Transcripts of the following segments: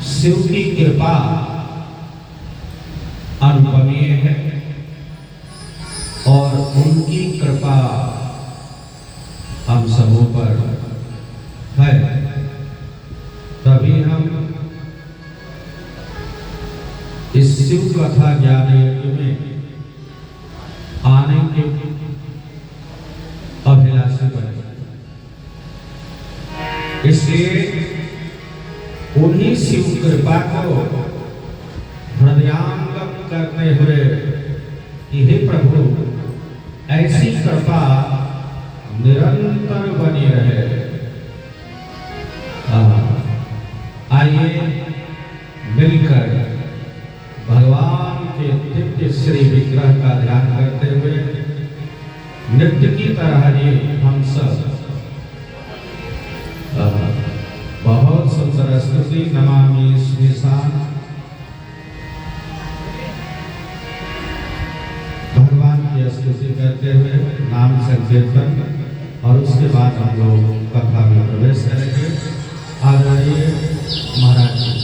शिव की कृपा अनुपमीय है और उनकी कृपा हम सबों पर है, तभी हम इस शिव कथा ज्ञान यज्ञ में आने के अभिलाषी बने। इसलिए उन्हीं शिव कृपा को हृदयांगम करते हुए कि हे प्रभु ऐसी कृपा निरंतर बनी रहे। आइए मिलकर भगवान के दिव्य श्री विग्रह का ध्यान करते हुए नित्य की तरह ही हम सब बहुत सुंदर स्तुति नमामि श्रीशान भगवान की स्तुति करते हुए नाम संकीर्तन और उसके बाद हम लोग कथा में प्रवेश करेंगे। आदरणीय महाराज जी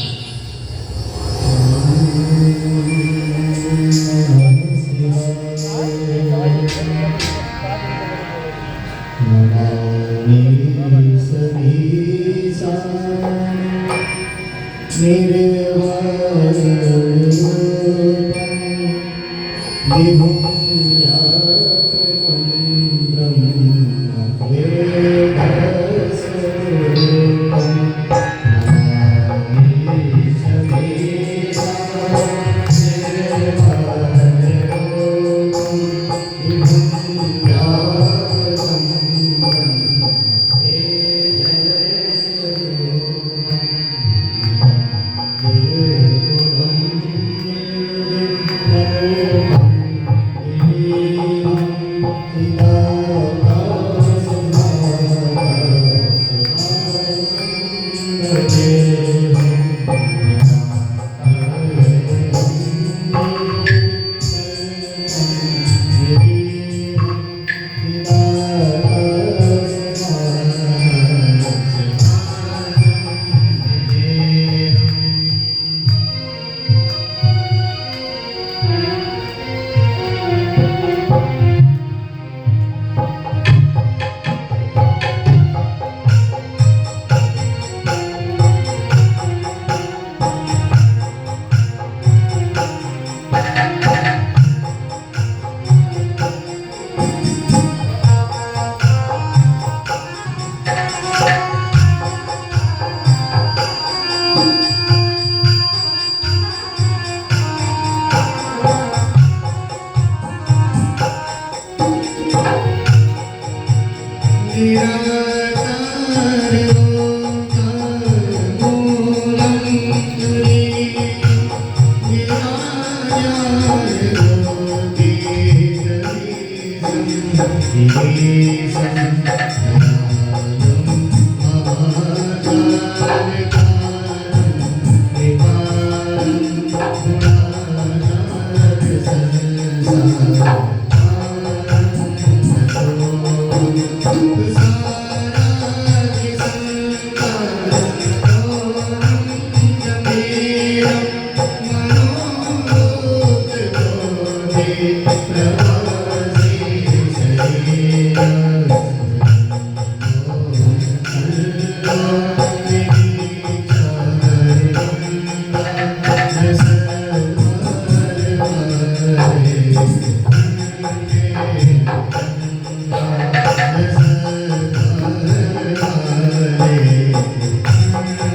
Hare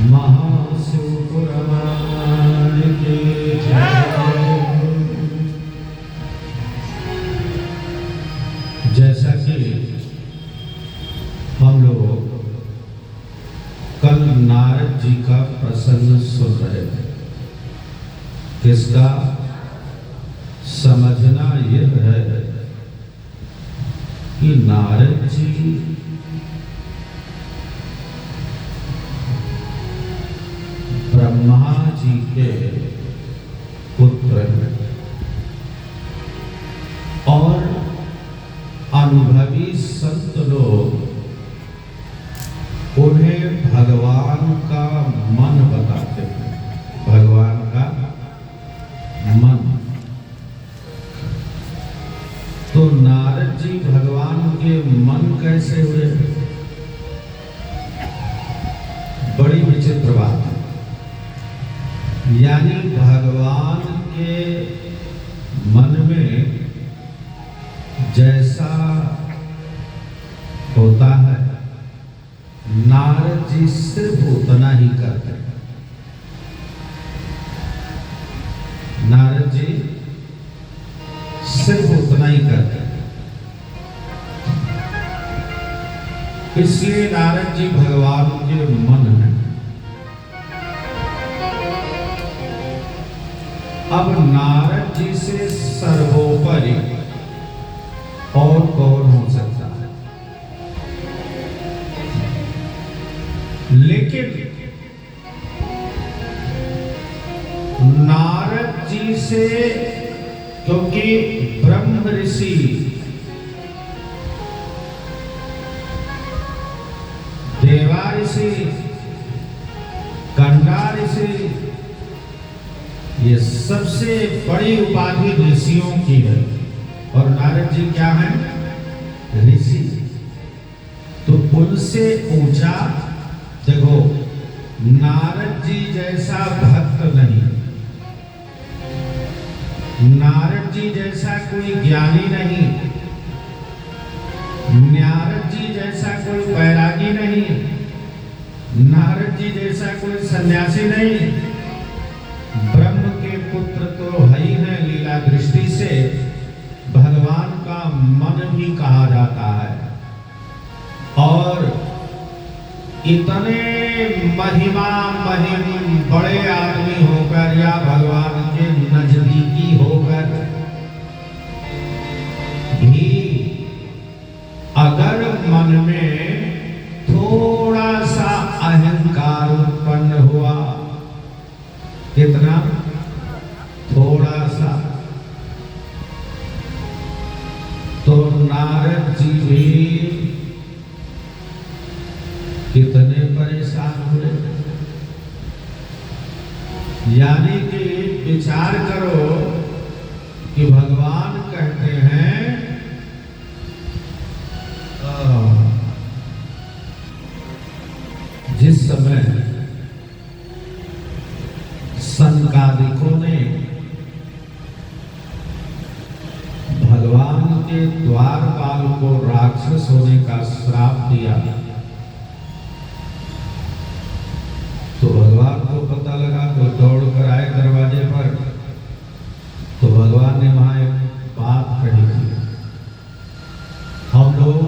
महाशिवपुराण के जैसा कि हम लोग कल नारद जी का प्रसंग सुन रहे थे, किसका समझना यह है कि नारद जी ब्रह्मा जी के पुत्र हैं और अनुभवी संत लोग उन्हें भगवान का मन बताते हैं। भगवान का मन। तो नारद जी भगवान के मन कैसे हुए? बड़ी विचित्र बात है। यानी भगवान के मन में जैसा होता है नारद जी सिर्फ उतना ही करते हैं। नारद जी सिर्फ उतना ही करते हैं। इसलिए नारद जी भगवान के मन में। अब नारद जी से सर्वोपरि और कौन हो सकता है? लेकिन नारद जी से, क्योंकि ब्रह्म ऋषि देवा ऋषि गंगा ऋषि ये सबसे बड़ी उपाधि ऋषियों की है और नारद जी क्या हैं? ऋषि। तो उनसे ऊंचा देखो, नारद जी जैसा भक्त नहीं, नारद जी जैसा कोई ज्ञानी नहीं, नारद जी जैसा कोई बैरागी नहीं, नारद जी जैसा कोई सन्यासी नहीं। ब्रह्म के पुत्र तो है ही है। लीला दृष्टि से भगवान का मन भी कहा जाता है। और इतने महिमा महिम बड़े आदमी होकर या भगवान के नजदीकी होकर भी अगर मन में थोड़ा सा अहंकार उत्पन्न हुआ, कितना? थोड़ा सा, तो नारद जी भी कितने परेशान हुए। यानी कि विचार करो कि भगवान कहते हैं जिस समय सनकादिकों ने भगवान के द्वारपाल को राक्षस होने का श्राप दिया, तो भगवान को पता लगा तो दौड़ कर आए दरवाजे पर। तो भगवान ने वहां एक बात कही थी, हम लोग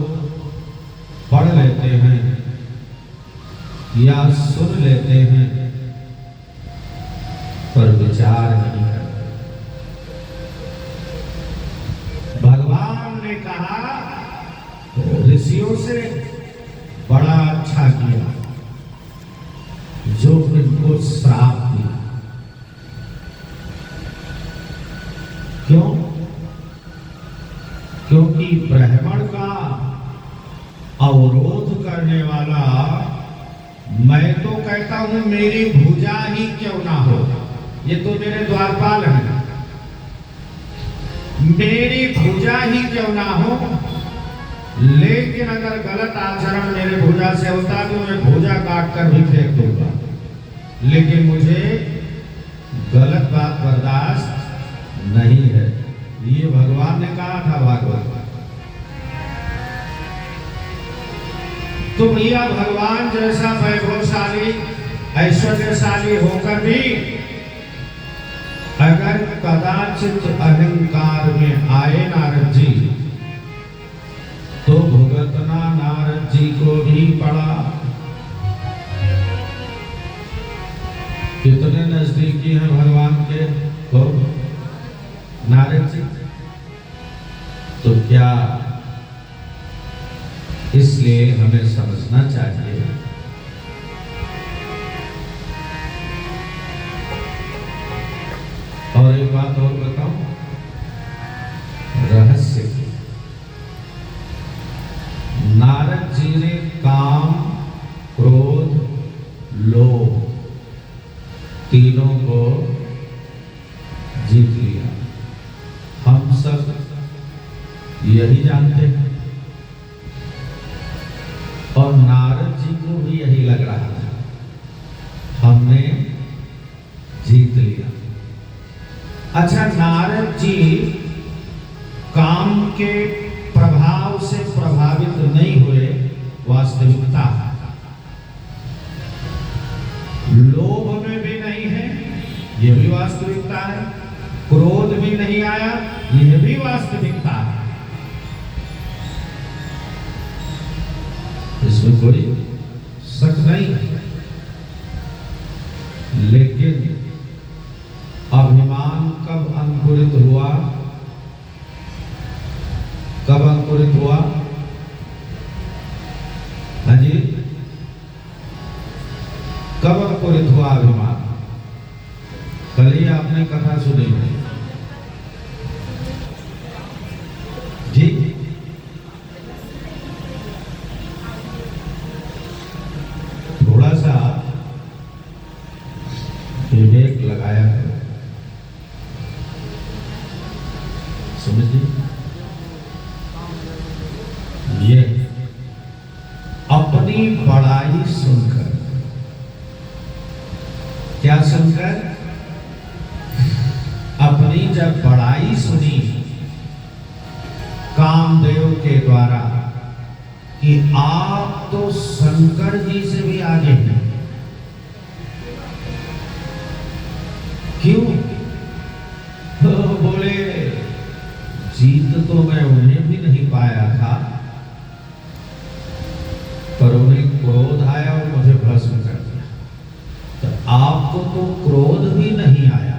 पढ़ लेते हैं या सुन लेते हैं पर विचार नहीं करते। भगवान ने कहा ऋषियों से बड़ा अच्छा किया जो इनको श्राप दिया। क्यों? क्योंकि ब्राह्मण का अवरोध करने वाला, मैं तो कहता हूं मेरी भुजा ही क्यों ना हो, ये तो मेरे द्वारपाल हैं, मेरी भुजा ही क्यों ना हो, लेकिन अगर गलत आचरण मेरे भुजा से होता तो मैं भुजा काट कर भी फेंक दूंगा, लेकिन मुझे गलत बात बर्दाश्त नहीं है। ये भगवान ने कहा था भागवत। तो भैया भगवान जैसा वैभवशाली ऐश्वर्यशाली होकर भी अगर कदाचित अहंकार में आए नारद जी तो भुगतना नारद जी को भी पड़ा। कितने नजदीकी हैं भगवान के तो नारद जी। तो क्या इसलिए हमें समझना चाहिए और एक बात और बताऊं रहस्य की। नारद जी ने काम, क्रोध, लोभ तीनों को जीत लिया। हम सब यही जानते हैं और नारद जी को भी यही लग रहा था हमने जीत लिया। अच्छा, नारद जी काम के प्रभाव से प्रभावित नहीं हुए, वास्तविकता लोभ में भी नहीं है, यह भी वास्तविकता है। क्रोध भी नहीं आया, यह भी वास्तविकता है। इसमें कोई शक नहीं है। लेकिन अभिमान कब अंकुरित हुआ? कब अंकुरित हुआ? हाँ जी, कब अंकुरित हुआ अभिमान? कल ही आपने कथा सुनी जी। थोड़ा सा विवेक लगाया करो, समझिए। ये अपनी बड़ाई सुनकर, क्या सुनकर? अपनी जब बड़ाई सुनी कामदेव के द्वारा कि आप तो शंकर जी से भी आगे हैं। क्यों? तो बोले जीत तो मैं उन्हें भी नहीं पाया था, पर उन्हें क्रोध आया और मुझे भस्म कर दिया। तो आपको तो क्रोध भी नहीं आया,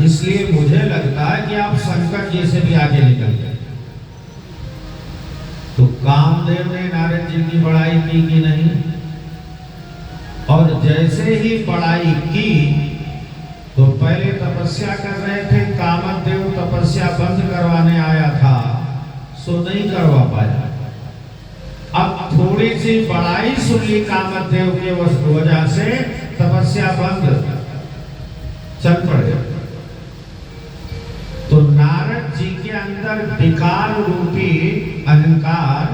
इसलिए मुझे लगता है कि आप शंकर जी से भी आगे निकल गए। तो कामदेव ने नारद जी की बड़ाई की कि नहीं? और जैसे ही बड़ाई की तो पहले तपस्या कर रहे थे, कामदेव तपस्या बंद करवाने आया था, सो नहीं करवा पाया। अब थोड़ी सी बड़ाई सुन ली कामदेव के वजह से तपस्या बंद, चल पड़े। तो नारद जी के अंदर विकार रूपी अहंकार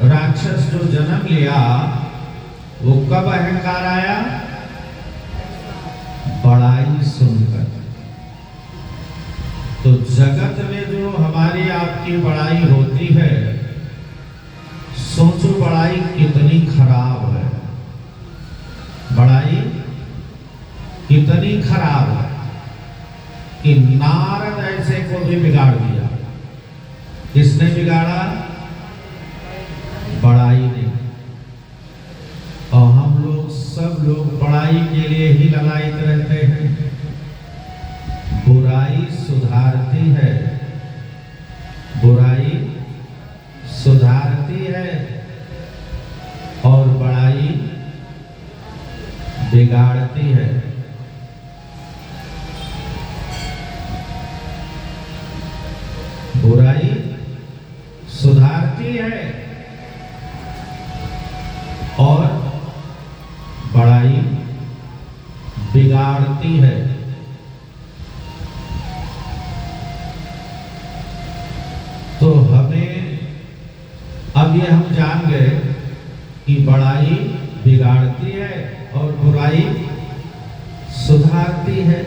राक्षस जो जन्म लिया, वो कब अहंकार आया? बड़ाई सुनकर। तो जगत में जो हमारी आपकी बड़ाई होती है, सोचो बड़ाई कितनी खराब है, बड़ाई कितनी खराब है कि नारद ऐसे को भी बिगाड़ दिया। किसने बिगाड़ा? बड़ाई ने। और हम लोग सब लोग बड़ाई के लिए ही ललायित रहते हैं। बुराई सुधारती है, बुराई सुधारती है और बड़ाई बिगाड़ती है। बुराई सुधारती है और बड़ाई बिगाड़ती है। तो हमें अब ये हम जान गए कि बड़ाई बिगाड़ती है और बुराई सुधारती है।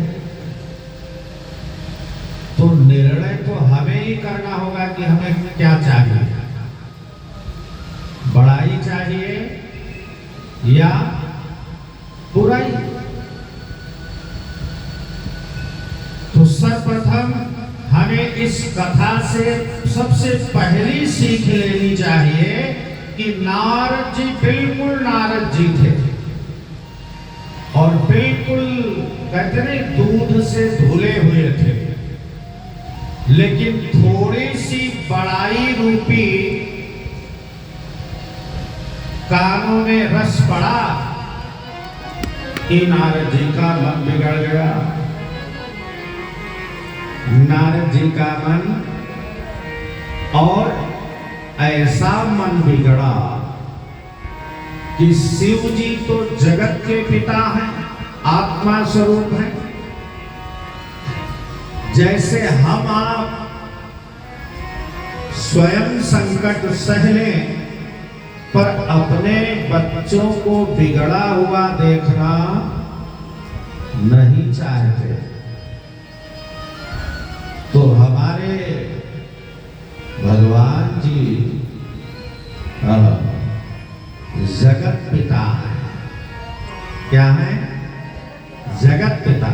तो निर्णय तो हमें ही करना होगा कि हमें क्या चाहिए। बड़ाई चाहिए या बुराई। तो सर्वप्रथम हमें इस कथा से सबसे पहली सीख लेनी चाहिए कि नारद जी बिल्कुल नारद जी थे और बिल्कुल कहते नहीं दूध से धुले हुए थे, लेकिन थोड़ी सी बड़ाई रूपी कानों में रस पड़ा कि नारद जी का मन बिगड़ गया। नारद जी का मन, और ऐसा मन बिगड़ा कि शिव जी तो जगत के पिता हैं, आत्मा स्वरूप हैं। जैसे हम आप स्वयं संकट सह लें, पर अपने बच्चों को बिगड़ा हुआ देखना नहीं चाहते। तो हमारे भगवान जी जगत पिता है। क्या है? जगत पिता।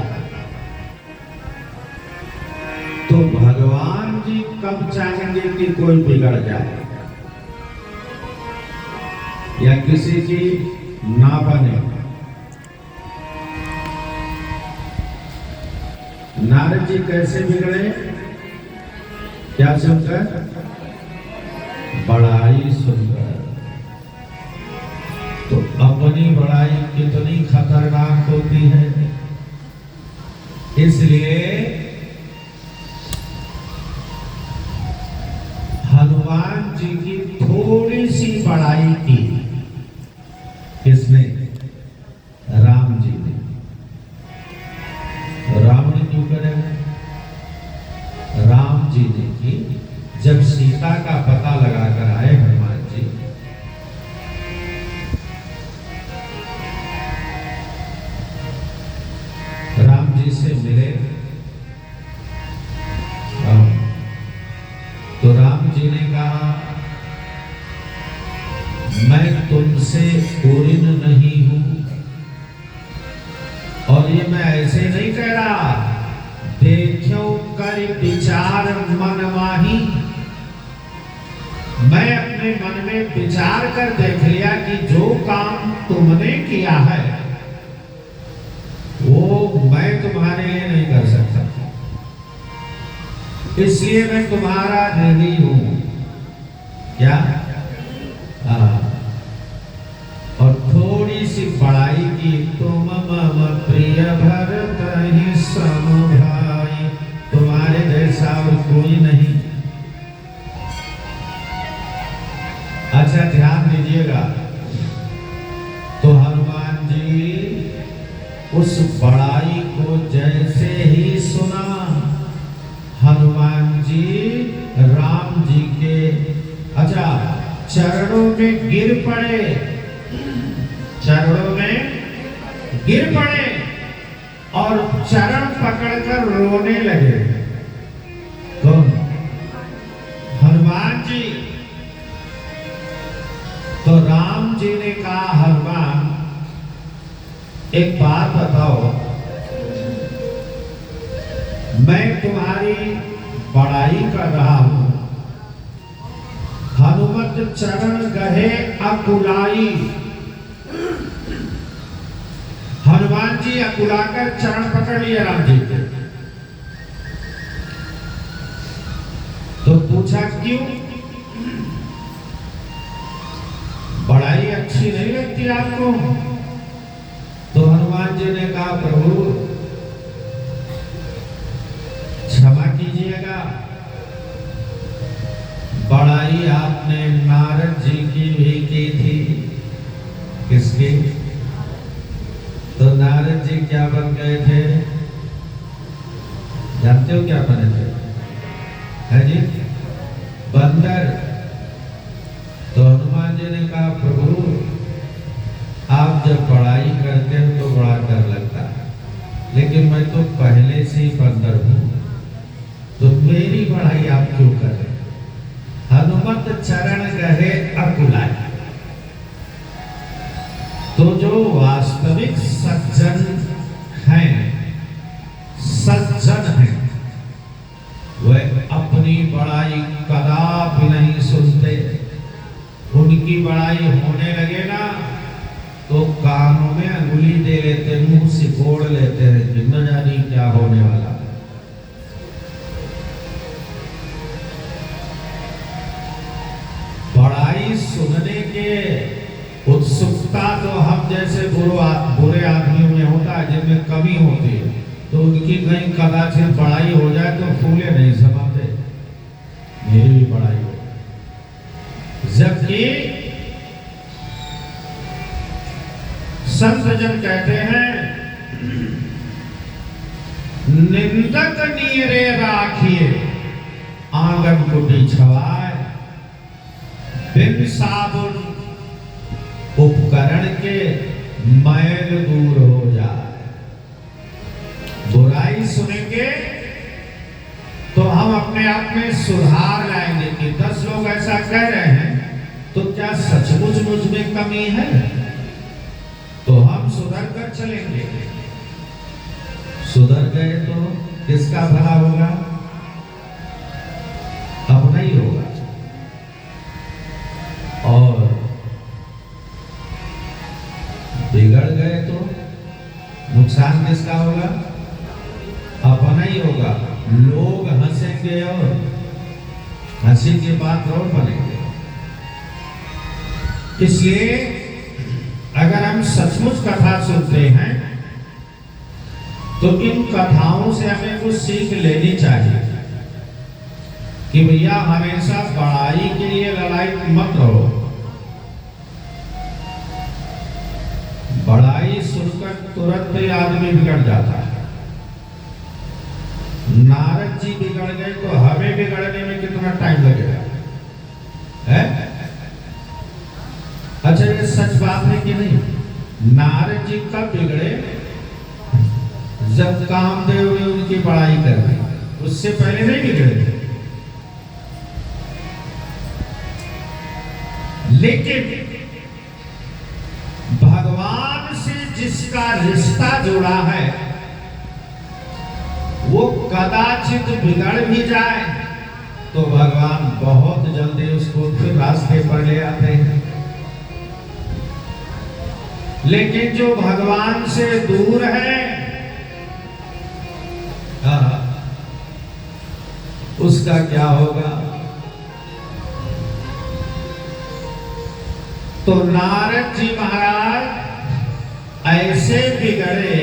तो भगवान जी कब चाहेंगे कि कोई बिगड़ जाए या किसी की ना बने? नारद जी कैसे बिगड़े? क्या सुनकर? बड़ाई सुनकर। तो अपनी बड़ाई कितनी खतरनाक होती है, इसलिए हनुमान जी की थोड़ी सी बड़ाई की। किसने? राम जी ने। रावण क्यों करेगा? राम जी ने की। जब सीता का पता लगाकर आए हनुमान जी, राम जी से मिले, तो राम जी ने कहा, मैं तुमसे कोरिन नहीं हूं, और ये मैं ऐसे नहीं कह रहा, देखो कर विचार मन माही। मैं अपने मन में विचार कर देख लिया कि जो काम तुमने किया है वो मैं तुम्हारे लिए नहीं कर सकता, इसलिए मैं तुम्हारा ऋणी हूं। क्या? और थोड़ी सी बड़ाई की, तुम मम प्रिय भरत ही सम भाई, तुम्हारे जैसा और कोई नहीं। अच्छा ध्यान दीजिएगा। तो हनुमान जी उस बड़ाई को जैसे ही सुना, हनुमान जी राम जी के चरणों में गिर पड़े, चरणों में गिर पड़े और चरण पकड़कर रोने लगे। कौन? हनुमान जी। तो राम जी ने कहा, हनुमान एक बात बताओ, मैं तुम्हारी बड़ाई कर रहा हूं, हनुमत चरण गहे अकुलाई। हनुमान जी अकुलाकर चरण पकड़ लिए राम जी के। तो पूछा क्यों? बड़ाई अच्छी नहीं लगती आपको? तो हनुमान जी ने कहा, प्रभु क्षमा कीजिएगा, बड़ाई आपने नारद जी की भी की थी। किसकी? तो नारद जी क्या बन गए थे? जानते हो क्या बने थे? है जी? बंदर। तो हनुमान जी ने कहा, प्रभु आप जब बड़ाई करते हो तो बड़ा डर लगता है, लेकिन मैं तो पहले से ही बंदर हूं, तो मेरी बड़ाई आप क्यों कर रहे? हनुमत चरण गहे अकुलाए। तो जो वास्तविक सज्जन हैं, सज्जन हैं, वह अपनी बड़ाई कदापि नहीं सुनते। उनकी बड़ाई होने लगे ना तो कानों में अंगुली दे लेते, मुंह सिकोड़ लेते हैं कि न जानी क्या होने वाला। बड़ाई सुनने के उत्सुकता तो हम जैसे बुरे आदमियों में होता है, जिनमें कमी होती है, तो उनकी कहीं कदाचित बड़ाई हो जाए तो फूले नहीं समाते, मेरी भी बड़ाई हो। जबकि संत जन कहते हैं, निंदक नीरे राखिए आंगन कुटी छवाए, बिन साबुन उपकरण के मैल दूर हो जाए। बुराई सुनेंगे तो हम अपने आप में सुधार लाएंगे कि 10 लोग ऐसा कह रहे हैं तो क्या सचमुच मुझ में कमी है, तो हम सुधर कर चलेंगे। सुधर गए तो किसका भला होगा? अपना ही होगा। और बिगड़ गए तो नुकसान किसका होगा? अपना ही होगा। लोग हंसेंगे और हंसी के बाद और बनेंगे। इसलिए अगर हम सचमुच कथा सुनते हैं तो इन कथाओं से हमें कुछ सीख लेनी चाहिए कि भैया हमेशा बड़ाई के लिए लड़ाई मत रहो। बड़ाई सुनकर तुरंत ही आदमी बिगड़ जाता है। नारद जी बिगड़ गए तो हमें बिगड़ने में कितना टाइम लगेगा? है? अच्छा, ये सच बात है कि नहीं? नारद जी कब बिगड़े? जब कामदेव ने उनकी बड़ाई कर दी, उससे पहले नहीं बिगड़े थे। लेकिन भगवान से जिसका रिश्ता जुड़ा है वो कदाचित बिगड़ भी जाए तो भगवान बहुत जल्दी उसको फिर रास्ते पर ले आते हैं। लेकिन जो भगवान से दूर है, उसका क्या होगा? तो नारद जी महाराज ऐसे बिगड़े,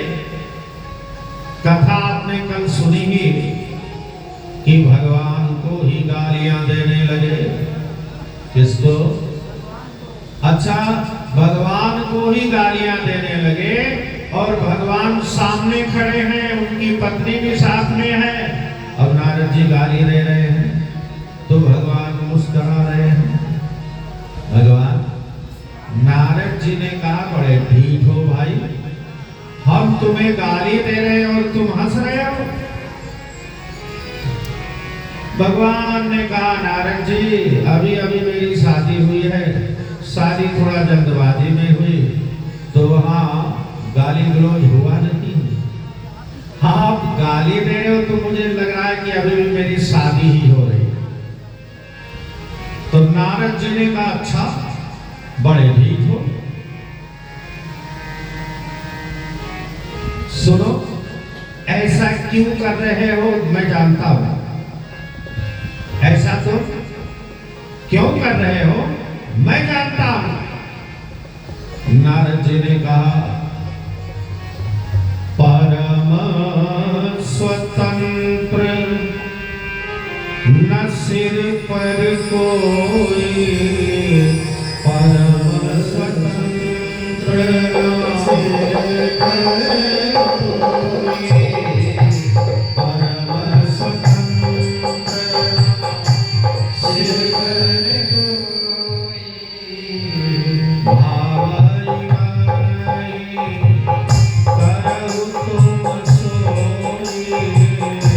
कथा आपने कल सुनी ही कि भगवान को ही गालियां देने लगे। किसको? अच्छा, भगवान को ही गालियां देने लगे और भगवान सामने खड़े हैं, उनकी पत्नी भी साथ में है। अब नारद जी गाली दे रहे हैं तो भगवान मुस्कुरा रहे हैं। भगवान नारद जी ने कहा, बड़े ढीठ हो भाई, हम तुम्हें गाली दे रहे हैं और तुम हंस रहे हो। भगवान ने कहा, नारद जी अभी अभी मेरी शादी हुई है, शादी थोड़ा जल्दबाजी में हुई तो वहां गाली गलौज हुआ नहीं। हाँ, आप गाली दे रहे हो तो मुझे लग रहा है कि अभी भी मेरी शादी ही हो रही है। तो नारद जी ने कहा, अच्छा बड़े ढीठ हो। सुनो, ऐसा क्यों कर रहे हो मैं जानता हूं। ऐसा तो क्यों कर रहे हो मैं जानता हूं। नारद जी ने कहा, परम स्वतंत्र न सिर पर कोई, परम स्वतंत्र न सिर पर कोई, परम स्वतंत्र सिर पर कोई, भाई करहु तुम सोई, भाई परम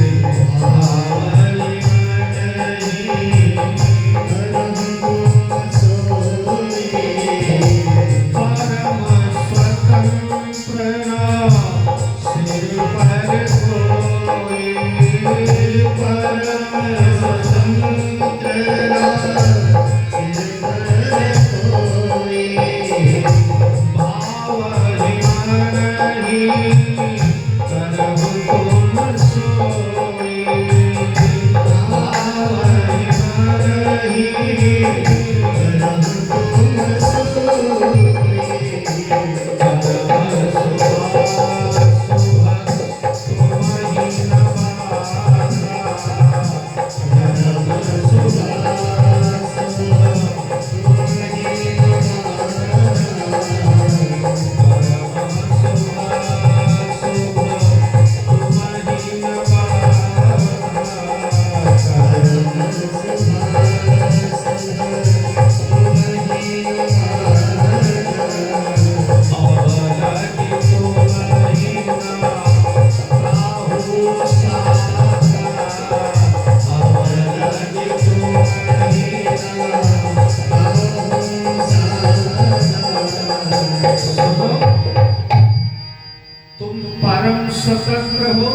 तुम परम स्वतंत्र हो,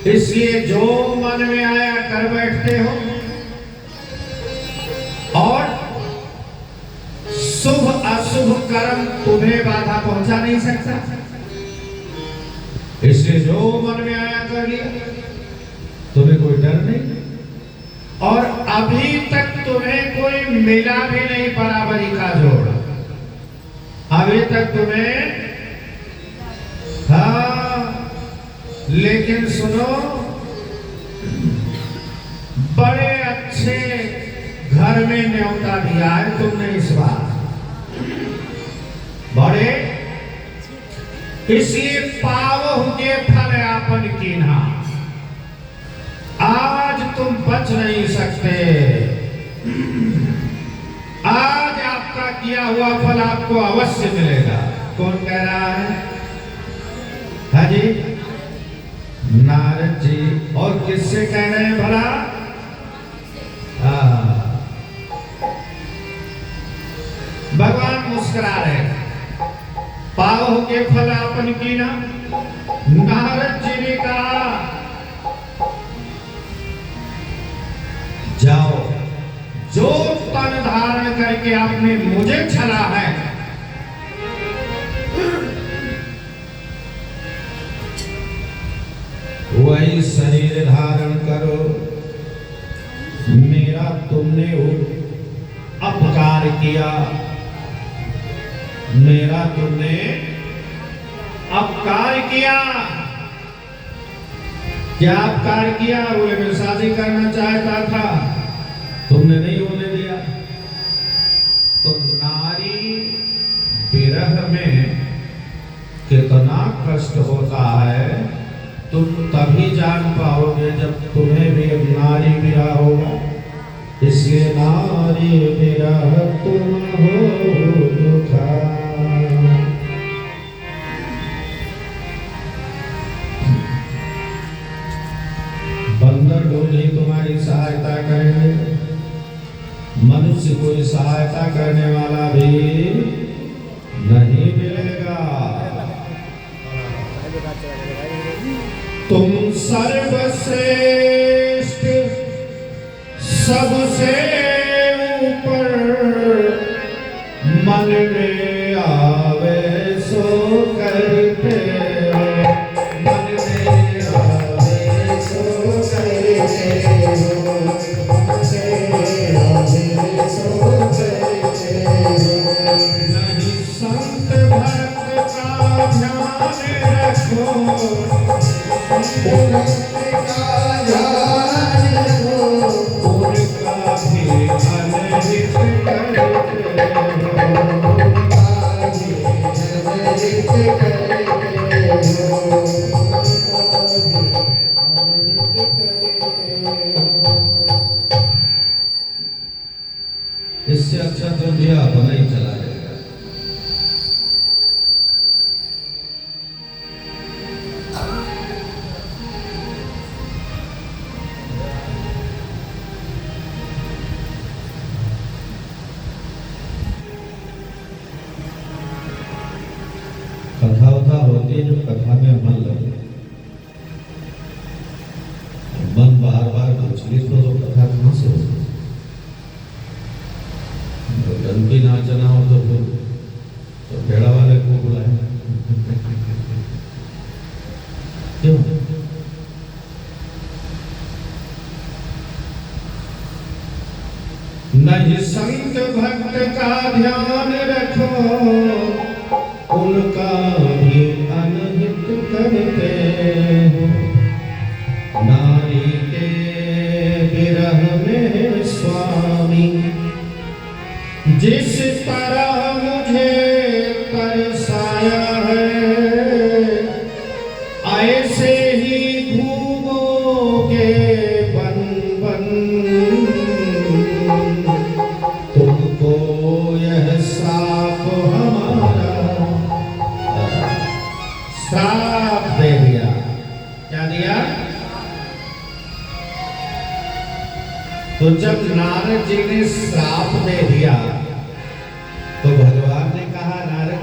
इसलिए जो मन में आया कर बैठते हो और शुभ अशुभ कर्म तुम्हें बाधा पहुंचा नहीं सकता, इसलिए जो मन में आया कर लिया, तुम्हें कोई डर नहीं। और अभी तक तुम्हें कोई मिला भी नहीं बराबरी का जोड़, अभी तक तुम्हें, हाँ, लेकिन सुनो, बड़े अच्छे घर में न्योता दिया है तुमने इस बार, बड़े, इसलिए पावहु के फल आपन कीन्हा, आज तुम बच नहीं सकते, आज आपका किया हुआ फल आपको अवश्य मिलेगा। कौन कह रहा है? हाँ जी, नारद जी। और किससे कह रहे हैं भला? भगवान मुस्कुरा रहे, पावहु के फल आपन कीन्हा। नारद जी ने कहा, जाओ, जो तन धारण करके आपने मुझे छला है, वही शरीर धारण करो। मेरा तुमने अपकार किया, मेरा तुमने अपकार किया। क्या अपकार किया? बोले मैं शादी करना चाहता था, तुमने नहीं होने दिया। तो नारी विरह में कितना कष्ट होता है तुम तभी जान पाओगे जब तुम्हें भी नारी विरह होगा। इसलिए नारी विरह तुम हो दुखा। बंदर लोग ही तुम्हारी सहायता करेंगे, मनुष्य कोई सहायता करने वाला भी नहीं मिलेगा। तुम सर्वश्रेष्ठ, सबसे ऊपर, मन में आवे सो करते हो, मन में आवे सो करते हो, मन में आवे सो करते हो। नहीं संत भक्त का ध्यान रखो, उनका ध्यान रखो, उनका भी अनहित करते हो, उनका भी अनहित करते हो, उनका भी अनहित करते हो। इससे अच्छा तो दिया अपना ही चला जाएगा। कथा उथा होती है, जो कथा में मन लगे, मन बार बार विचलित हो तो कथा कहां से होगी? डंकी नाचना हो तो फिर तो भेड़ा वाले को बुलाए क्यों? नहीं संत भक्त का ध्यान रखो, उनका भी अनहित करते हो। नारी के विरह में स्वामी, जिस तरह मुझे तरसाया है, ऐसे ही घूमोगे बन बन। तुमको यह श्राप हमारा, श्राप दे दिया। क्या दिया? तो जब नारद जी ने श्राप दे दिया तो भगवान ने कहा, नारद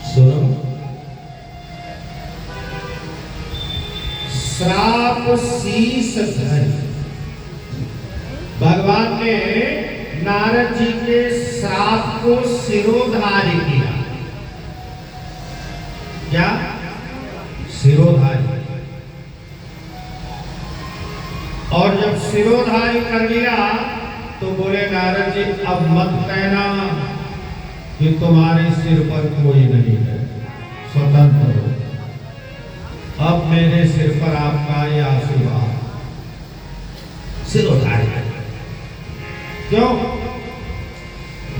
सुनो, श्राप शीस धरि। भगवान ने नारद जी के श्राप को सिरोधार्य किया। क्या? सिरोधार्य। और जब सिरोधार्य कर लिया तो बोले नारद जी अब मत कहना कि तुम्हारे सिर पर कोई नहीं है, स्वतंत्र हो। अब मेरे सिर पर आपका ये आशीर्वाद। सिरोधार्य। क्यों?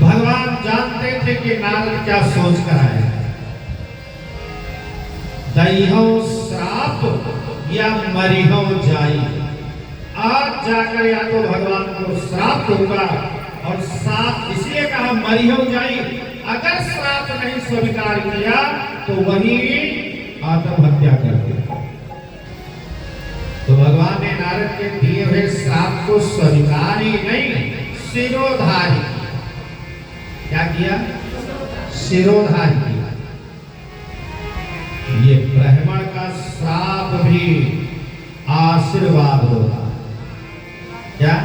भगवान जानते थे कि नारद क्या सोच कर आए। दईहो श्राप या मरिहो जाई। आज जाकर या तो भगवान को श्राप होगा, और श्राप इसलिए कहा मरिहो जाई। अगर श्राप नहीं स्वीकार किया तो वही आत्महत्या कर दिया। तो भगवान ने नारद के दिए हुए श्राप को स्वीकार ही नहीं, सिरोधार्य। क्या किया? सिरोधार्य किया। ये ब्राह्मण का श्राप भी आशीर्वाद होगा। क्या?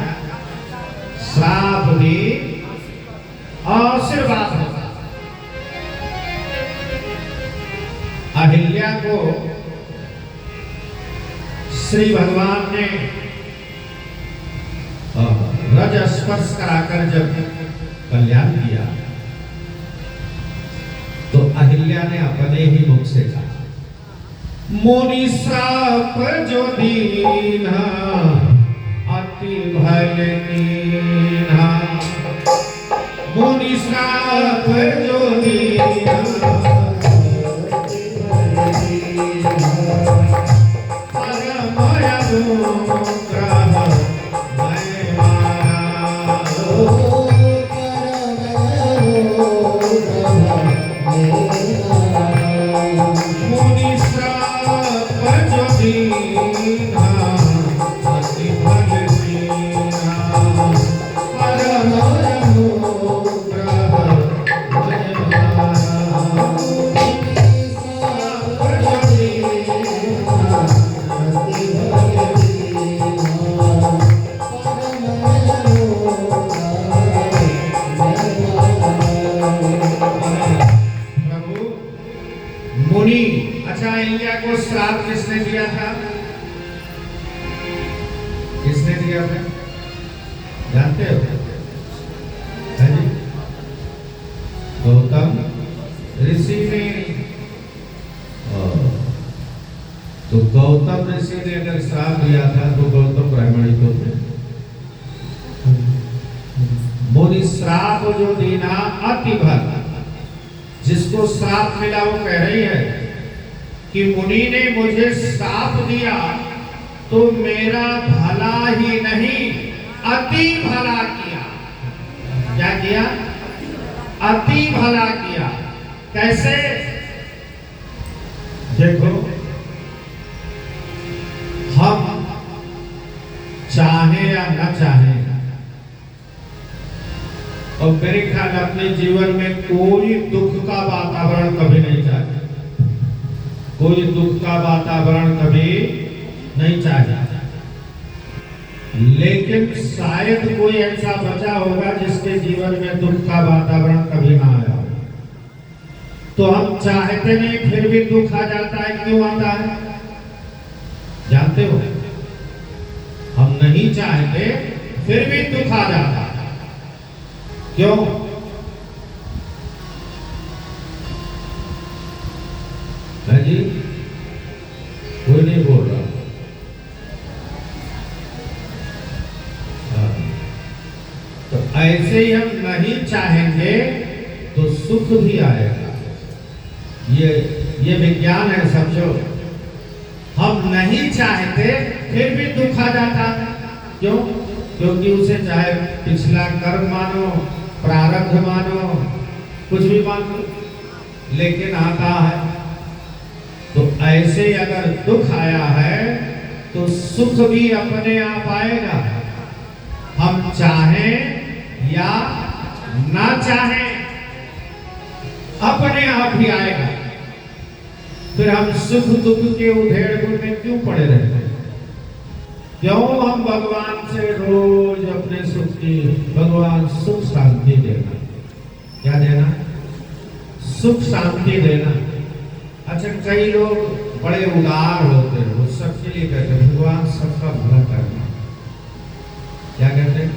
श्राप भी आशीर्वाद होगा। अहिल्या को श्री भगवान ने रज स्पर्श कराकर जब कल्याण किया तो अहिल्या ने अपने ही मुख से कहा, मुनि श्राप जो दीन्हा अति भल कीन्हा। मुनि श्राप जो दीन्हा परम अनुग्रह मैं मारा। मुनि श्राप जो दीन्हा अति भल कीन्हा परम अनुग्रह मैं मारा। मुनि। अच्छा, अहिल्या को श्राप किसने दिया था? किसने दिया था? जानते हो? है जी? गौतम ऋषि ने। तो गौतम ऋषि ने अगर श्राप दिया था तो गौतम ब्राह्मण ही तो थे। मुनि श्राप जो दीना अति भल। जिसको श्राप मिला वो कह रही है कि मुनि ने मुझे श्राप दिया तो मेरा भला ही नहीं अति भला किया। क्या किया? अति भला किया। कैसे? देखो, हम चाहे या न चाहे, और मेरे ख्याल अपने जीवन में कोई दुख का वातावरण कभी नहीं चाहिए। कोई दुख का वातावरण कभी नहीं चाहिए। लेकिन शायद कोई ऐसा बचा होगा जिसके जीवन में दुख का वातावरण कभी ना आया हो। तो हम चाहते नहीं फिर भी दुख आ जाता है। क्यों आता है? जानते हो? हम नहीं चाहते फिर भी दुख आ जाता है। क्यों? है जी? कोई नहीं बोल रहा। तो ऐसे ही हम नहीं चाहेंगे तो सुख भी आएगा। ये विज्ञान है, समझो। हम नहीं चाहते फिर भी दुख आ जाता। क्यों? क्योंकि उसे चाहे पिछला कर्म मानो, प्रारब्ध मानो, कुछ भी मानो, लेकिन आता है। तो ऐसे अगर दुख आया है तो सुख भी अपने आप आएगा, हम चाहें या ना चाहें। अपने आप ही आएगा। फिर हम सुख दुख के उधेड़ में क्यों पड़े रहते हैं? क्यों हम भगवान से रोज अपने सुख की, भगवान सुख शांति देना, क्या देना? सुख शांति देना। अच्छा, कई लोग बड़े उदार होते हैं, वो सबके लिए कहते हैं भगवान सबका भला करना। क्या कहते हैं?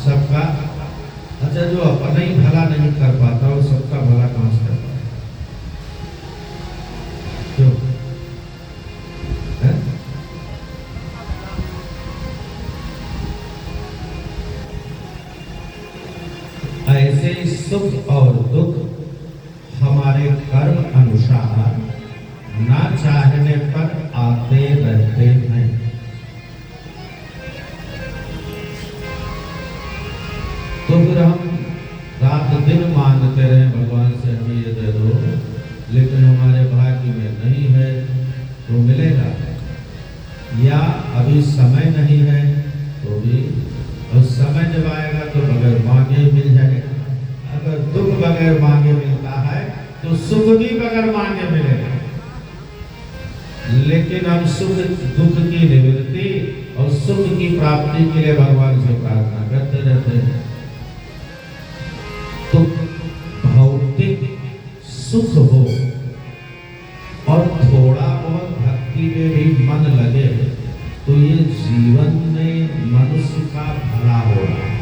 सबका। अच्छा, जो अपना ही भला नहीं कर पाता वो सबका भला कहां से करता है? क्यों? ऐसे सुख और दुख हमारे कर्म अनुसार ना चाहने पर आते रहते हैं। तो फिर हम रात दिन मांगते रहे भगवान से हमें ये दे दो, लेकिन हमारे भाग्य में नहीं है तो मिलेगा, या अभी समय नहीं है तो भी, और समय जब आएगा तो बगैर मांगे मिल जाएगा। अगर दुख बगैर मांगे मिलता है तो सुख भी बगैर मांगे मिलेगा। लेकिन हम सुख दुख की निवृत्ति और सुख की प्राप्ति के लिए भगवान से प्रार्थना करते रहते हैं। तो भौतिक सुख हो और थोड़ा बहुत भक्ति में भी मन लगे तो ये जीवन में मनुष्य का भला हो रहा है।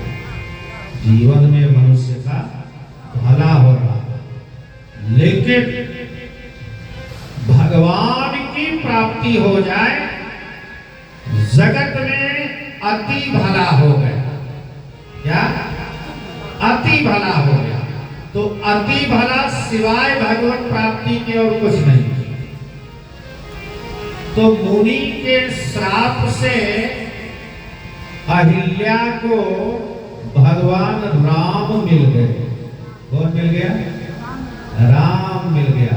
जीवन में मनुष्य का भला हो रहा है। लेकिन भगवान की प्राप्ति हो जाए, जगत में अति भला हो गया। क्या? अति भला हो गया। तो अति भला सिवाय भगवत प्राप्ति के और कुछ नहीं। तो मुनि के श्राप से अहिल्या को भगवान राम मिल गए। कौन मिल गया? राम मिल गया।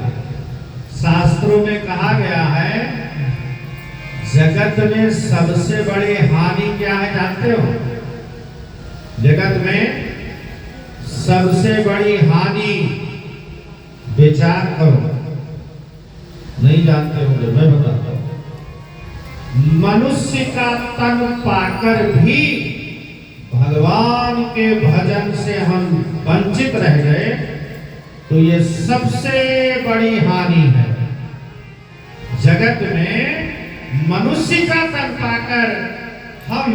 शास्त्रों में कहा गया है जगत में सबसे बड़ी हानि क्या है जानते हो? जगत में सबसे बड़ी हानि, विचार करो, नहीं जानते होंगे, मैं बताता हूं। मनुष्य का तन पाकर भी भगवान के भजन से हम वंचित रह गए तो ये सबसे बड़ी हानि है। जगत में मनुष्य का तन पाकर हम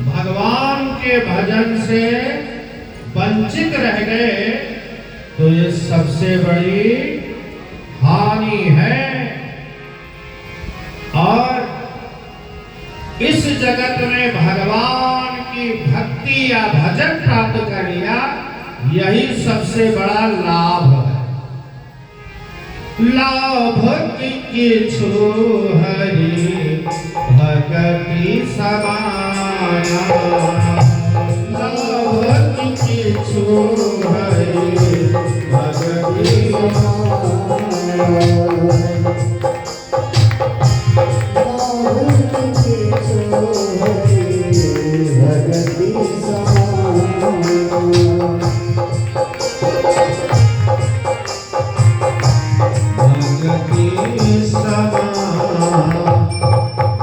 भगवान के भजन से वंचित रह गए तो ये सबसे बड़ी हानि है। और इस जगत में भगवान की भक्ति या भजन प्राप्त कर लिया, यही सबसे बड़ा लाभ है। लाभ किछु हरि भक्ति समाना, लाभ किछु हरि भक्ति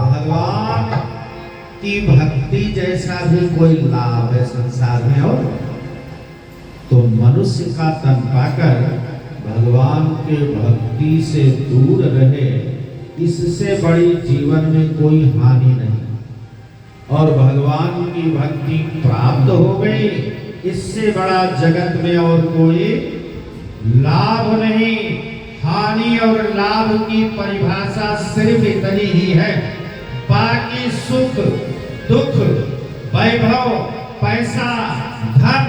भगवान की भक्ति जैसा भी कोई लाभ है संसार में और तो मनुष्य का तन पाकर भगवान के भक्ति से दूर रहे, इससे बड़ी जीवन में कोई हानि नहीं। और भगवान की भक्ति प्राप्त हो गई, इससे बड़ा जगत में और कोई लाभ नहीं। हानि और लाभ की परिभाषा सिर्फ इतनी ही है। बाकी सुख दुख वैभव पैसा धन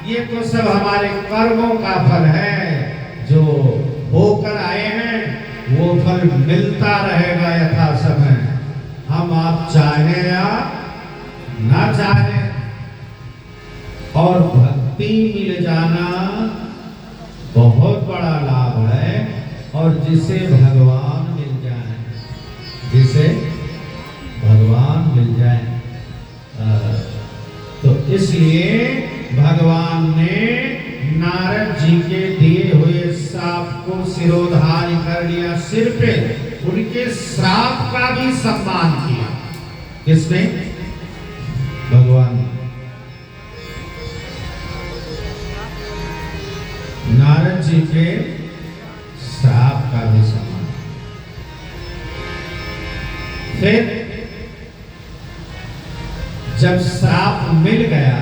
ये तो सब हमारे कर्मों का फल है। जो होकर आए हैं वो फल मिलता रहेगा यथा समय, हम आप चाहे या ना चाहे। और भक्ति मिल जाना बहुत बड़ा लाभ है। और जिसे भगवान मिल जाए, जिसे भगवान मिल जाए, तो इसलिए भगवान ने नारद जी के दिए सिरोधार्य कर लिया, सिर पे उनके श्राप का भी सम्मान किया। किसने? भगवान ने। नारद जी के श्राप का भी सम्मान। फिर जब श्राप मिल गया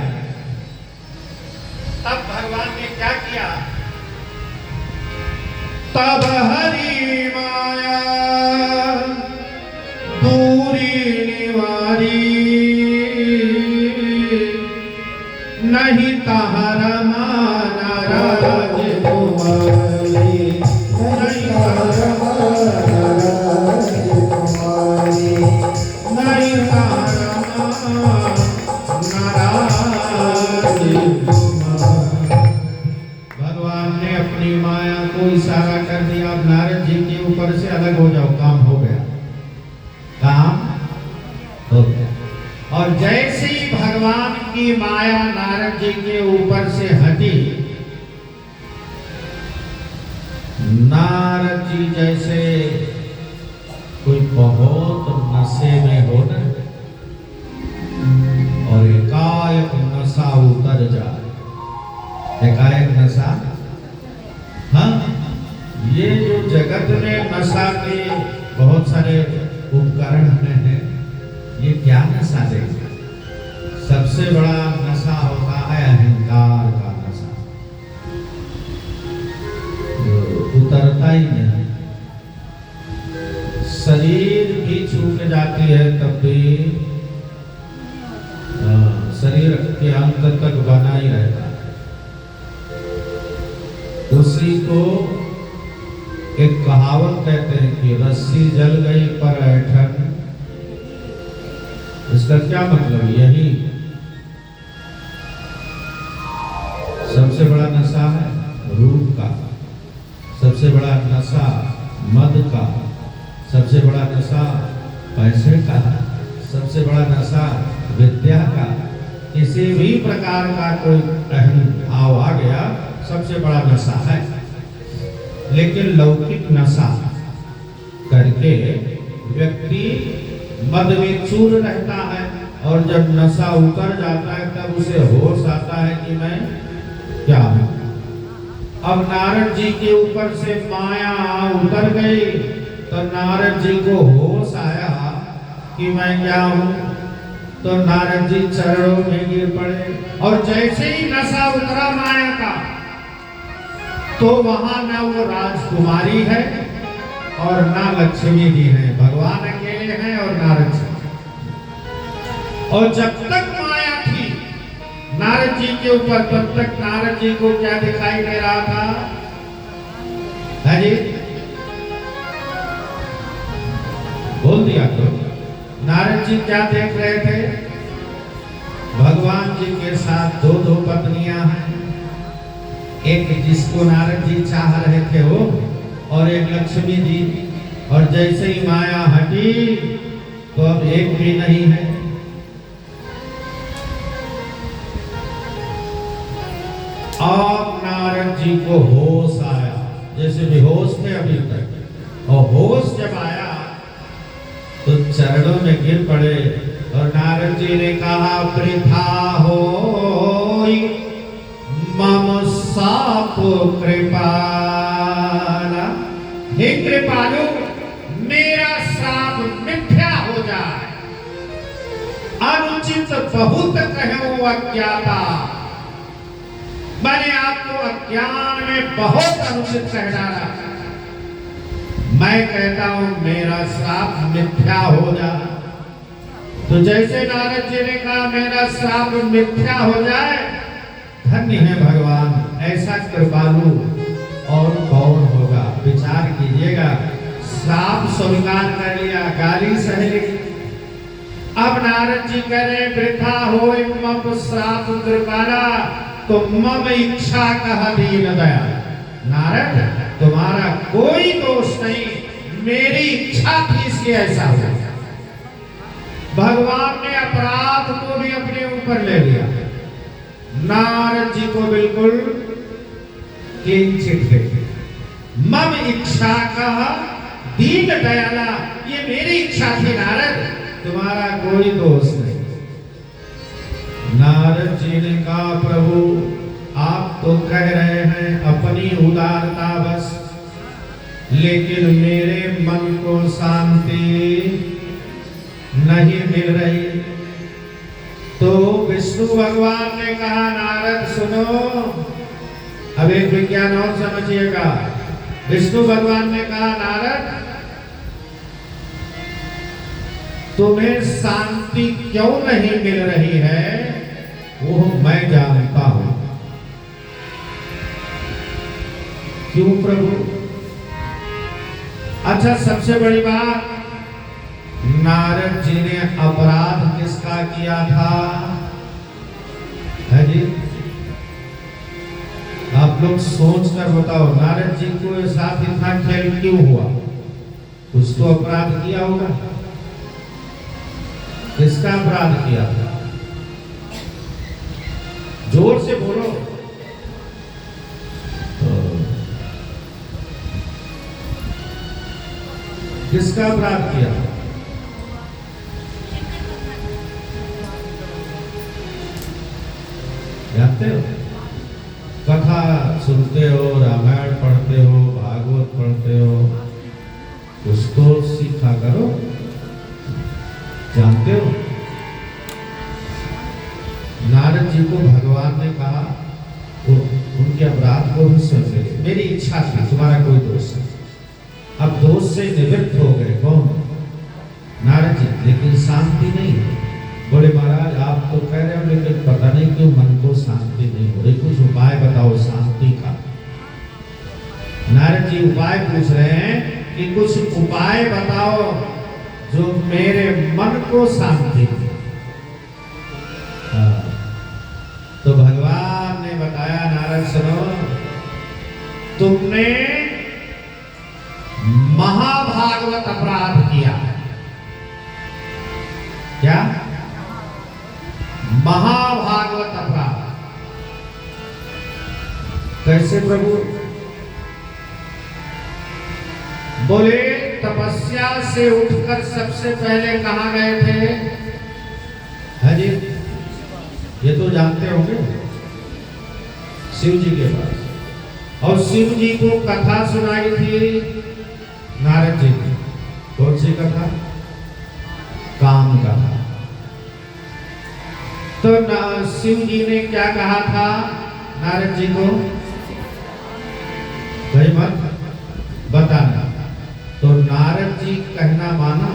तब भगवान ने क्या किया? तब हरि माया दूरी निवारी, नहीं तहरा माना राज कुमारी, नहीं तहरा माना राज कुमारी, नहीं तहरा माना राज कुमारी। भगवान ने अपनी माया को इशारा कर दिया, अब नारद जी के ऊपर से अलग हो जाओ, काम हो गया, काम हो गया। और जैसे ही भगवान की माया नारद जी के ऊपर से हटी, नारद जी जैसे कोई बहुत नशे में हो न, और एकाएक नशा उतर जाए, एकाएक नशा। हाँ, ये जो जगत में नशा के बहुत सारे उपकरण हैं, ये क्या नशा देगा? सबसे बड़ा नशा होता है अहंकार का नशा, जो उतरता ही नहीं। शरीर भी छूट जाती है तब भी शरीर के अंत तक बना ही रहता है। उसी को एक कहावत कहते हैं कि रस्सी जल गई पर ऐठन। इसका क्या मतलब? यही सबसे बड़ा नशा है रूप का, सबसे बड़ा नशा मद का, सबसे बड़ा नशा पैसे का, सबसे बड़ा नशा विद्या का। किसी भी प्रकार का कोई अहम भाव आ गया, सबसे बड़ा नशा है। लेकिन लौकिक नशा करके व्यक्ति मद में चूर रहता है, और जब नशा उतर जाता है तब उसे होश आता है कि मैं क्या हूं। अब नारद जी के ऊपर से माया उतर गई तो नारद जी को होश आया कि मैं क्या हूं। तो नारद जी चरणों में गिर पड़े, और जैसे ही नशा उतरा माया का, तो वहां ना वो राजकुमारी है और ना लक्ष्मी जी है, भगवान अकेले हैं और नारद जी। और जब तक माया थी नारद जी के ऊपर, तब तक नारद जी को क्या दिखाई दे रहा था? है जी, बोल दिया तो। नारद जी क्या देख रहे थे? भगवान जी के साथ दो दो पत्नियां हैं, एक जिसको नारद जी चाह रहे थे वो, और एक लक्ष्मी जी। और जैसे ही माया हटी तो अब एक भी नहीं है। अब नारद जी को होश आया, जैसे बेहोश थे अभी तक, और होश जब आया तो चरणों में गिर पड़े। और नारद जी ने कहा, वृथा होई मम साप कृपाला। हे कृपालु, मेरा श्राप मिथ्या हो जाए। अनुचित बहुत कहूं अज्ञाता, मैंने आपको अज्ञान में बहुत अनुचित कह डाला। मैं कहता हूं मेरा श्राप मिथ्या हो जाए। तो जैसे नारद जी ने कहा मेरा श्राप मिथ्या हो जाए, धन्य है भगवान, ऐसा कृपालु और कौन होगा? विचार कीजिएगा, श्राप स्वीकार कर लिया, गाली सह ली। अब नारद जी कह रहे वृथा होय मम श्राप कृपाला, तो मम इच्छा कह दीन दया। नारद, तुम्हारा कोई दोष नहीं, मेरी इच्छा थी इसलिए ऐसा हुआ। भगवान ने अपराध को भी अपने ऊपर ले लिया। नारद जी को बिल्कुल किंचित मम इच्छा का दीन दयाला, ये मेरी इच्छा थी नारद, तुम्हारा कोई दोष नहीं। नारद जी ने कहा प्रभु आप तो कह रहे हैं अपनी उदारता बस, लेकिन मेरे मन को शांति नहीं मिल रही। तो विष्णु भगवान ने कहा नारद सुनो, अब एक विज्ञान और समझिएगा। विष्णु भगवान ने कहा नारद तुम्हें शांति क्यों नहीं मिल रही है वो मैं जानता हूं। क्यों प्रभु? अच्छा सबसे बड़ी बात, नारद जी ने अपराध किसका किया था? है जी, आप लोग सोच कर बताओ, नारद जी को साथ इतना खेल क्यों हुआ? कुछ तो अपराध किया होगा। किसका अपराध किया था? जोर से बोलो। किसका अपराध किया? जानते हो? कथा सुनते हो, रामायण पढ़ते हो, भागवत पढ़ते हो, कुछ तो सीखा करो। जानते हो नारद जी को भगवान ने कहा वो उनके अपराध को भी समझे, मेरी इच्छा थी, तुम्हारा कोई दोष नहीं। अब दोष से निवृत्त हो गए कौन? नारद जी, लेकिन शांति नहीं। बोले महाराज आप तो कह रहे हो, लेकिन पता नहीं क्यों मन को शांति नहीं हो रही, कुछ उपाय बताओ शांति का। नारद जी उपाय पूछ रहे हैं कि कुछ उपाय बताओ जो मेरे मन को शांति दे। तो भगवान ने बताया नारद सुनो, तुमने महाभागवत अपराध किया। क्या? महाभागवत अपराध। कैसे प्रभु? बोले तपस्या से उठकर सबसे पहले कहां गए थे? हाजी, ये तो जानते होंगे, शिव जी के पास। और शिव जी को कथा सुनाई थी नारद जी ने। कौन सी कथा? काम कथा। तो शिव जी ने क्या कहा था नारद जी को? भाई मत बताना। तो नारद जी कहना माना।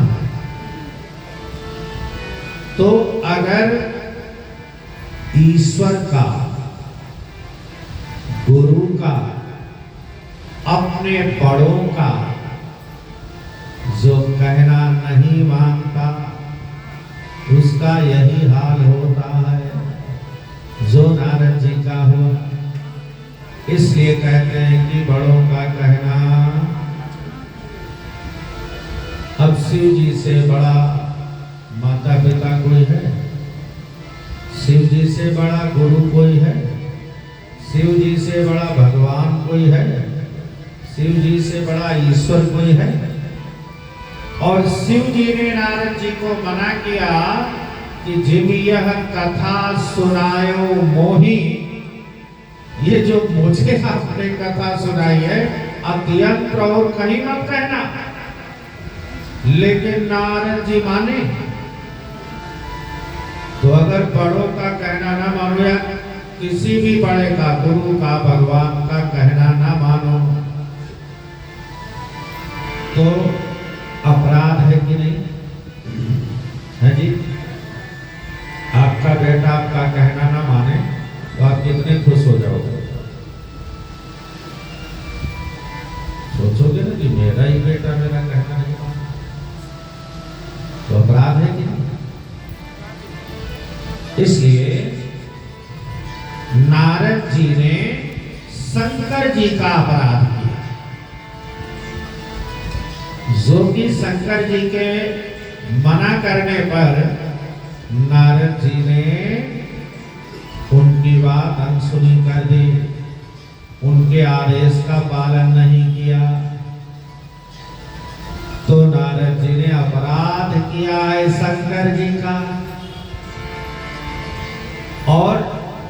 तो अगर ईश्वर का, गुरु का, अपने बड़ों का जो कहना नहीं मानता उसका यही हाल होता है जो नारद जी का हुआ। इसलिए कहते हैं कि बड़ों का कहना। अब शिव जी से बड़ा माता पिता कोई है? शिव जी से बड़ा गुरु कोई है? शिव जी से बड़ा भगवान कोई है? शिव जी से बड़ा ईश्वर कोई है? और शिव जी ने नारद जी को मना किया कि जिम यह कथा सुनायो मोही, ये जो मुझे आपने कथा सुनाई है अत्यंत और कहीं मत कहना। लेकिन नारद जी माने। तो अगर बड़ों का कहना ना मानो या किसी भी बड़े का, गुरु का, भगवान का कहना ना मानो तो अपराध है कि नहीं? है जी? आपका बेटा आपका कहना ना माने तो आप कितने खुश हो जाओगे? सोचोगे ना कि मेरा ही बेटा मेरा कहना नहीं माने, तो अपराध है कि नहीं? इसलिए नारद जी ने शंकर जी का अपराध किया, जो कि शंकर जी के मना करने पर नारद जी ने उनकी बात अनसुनी कर दी, उनके आदेश का पालन नहीं किया। है शंकर जी का, और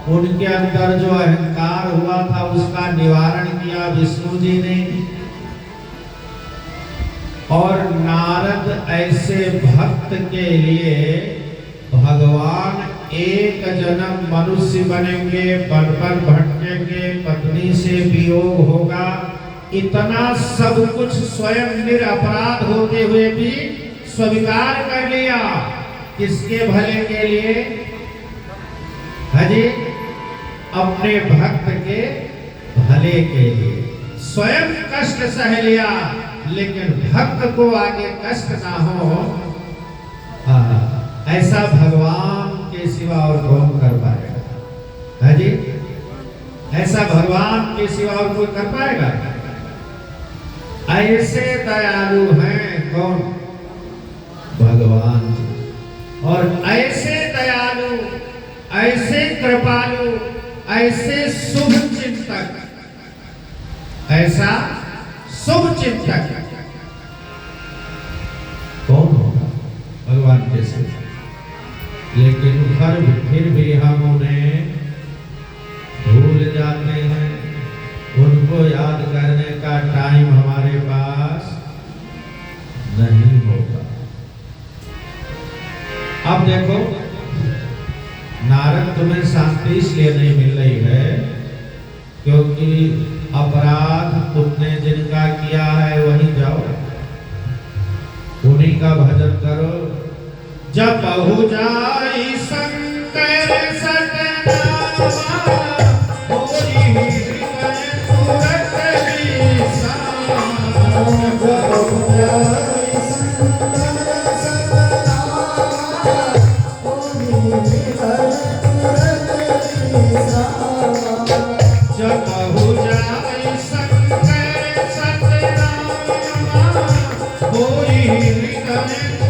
उनके अंदर जो अहंकार हुआ था उसका निवारण किया विष्णु जी ने। और नारद ऐसे भक्त के लिए भगवान एक जन्म मनुष्य बनेंगे, बन बन भटकेंगे, पत्नी से वियोग होगा, इतना सब कुछ स्वयं निरपराध होते हुए भी स्वीकार कर लिया। किसके भले के लिए? हजी अपने भक्त के भले के लिए स्वयं कष्ट सह लिया, लेकिन भक्त को आगे कष्ट ना हो, ऐसा भगवान के सिवा और कौन कर पाएगा? है जी, ऐसा भगवान के सिवा और कोई कर पाएगा? ऐसे दयालु हैं कौन? भगवान जी। और ऐसे दयालु, ऐसे कृपालु, ऐसे शुभ चिंतक, ऐसा शुभ चिंतक कौन होगा? भगवान के सिवा। लेकिन फिर भी हम उन्हें भूल जाते हैं, उनको याद करने का टाइम हमारे पास नहीं होता। अब देखो, नारद तुम्हें शांति इसलिए नहीं मिल रही है क्योंकि अपराध तुमने जिनका किया है वहीं जाओ, उन्हीं का भजन करो। जब बहु जाई शंकर सतनामा, होई हृदय तुरत विश्राम। जब बहु जाई शंकर सतनामा, होई हृदय तुरत विश्राम। जब बहु जाई शंकर सतनामा, होई हृदय तुरत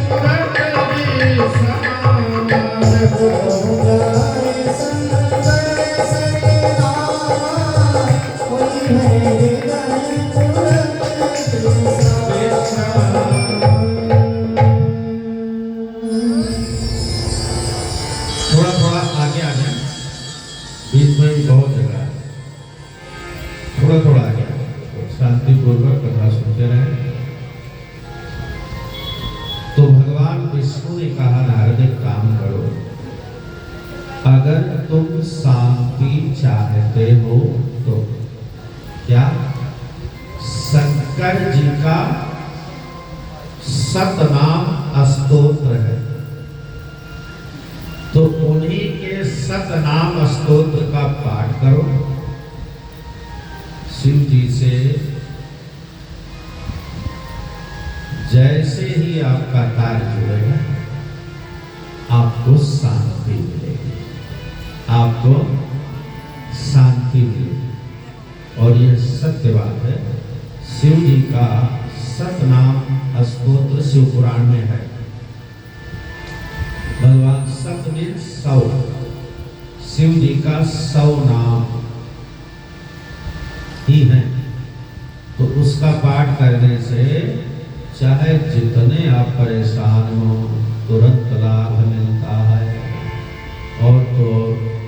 थोड़ा थोड़ा आगे आ जाए, बीच में भी बहुत जगह है, थोड़ा थोड़ा आगे शांतिपूर्वक कथा सुनते रहे। तो भगवान विष्णु ने कहा, नारद एक काम करो, अगर तुम शांति चाहते हो तो क्या शंकर जी का सतनाम स्तोत्र है, तो उन्हीं के सतनाम स्तोत्र का पाठ करो। शिव जी से जैसे ही आपका तार जुड़ेगा, आपको शांति मिलेगी, आपको शांति मिलेगी। और यह सत्य बात है। शिव जी का सतनाम स्तोत्र शिव पुराण में है। भगवान सत में 100, शिव जी का 100 नाम ही है। तो उसका पाठ करने से चाहे जितने आप परेशान हो तुरंत लाभ मिलता है। और तो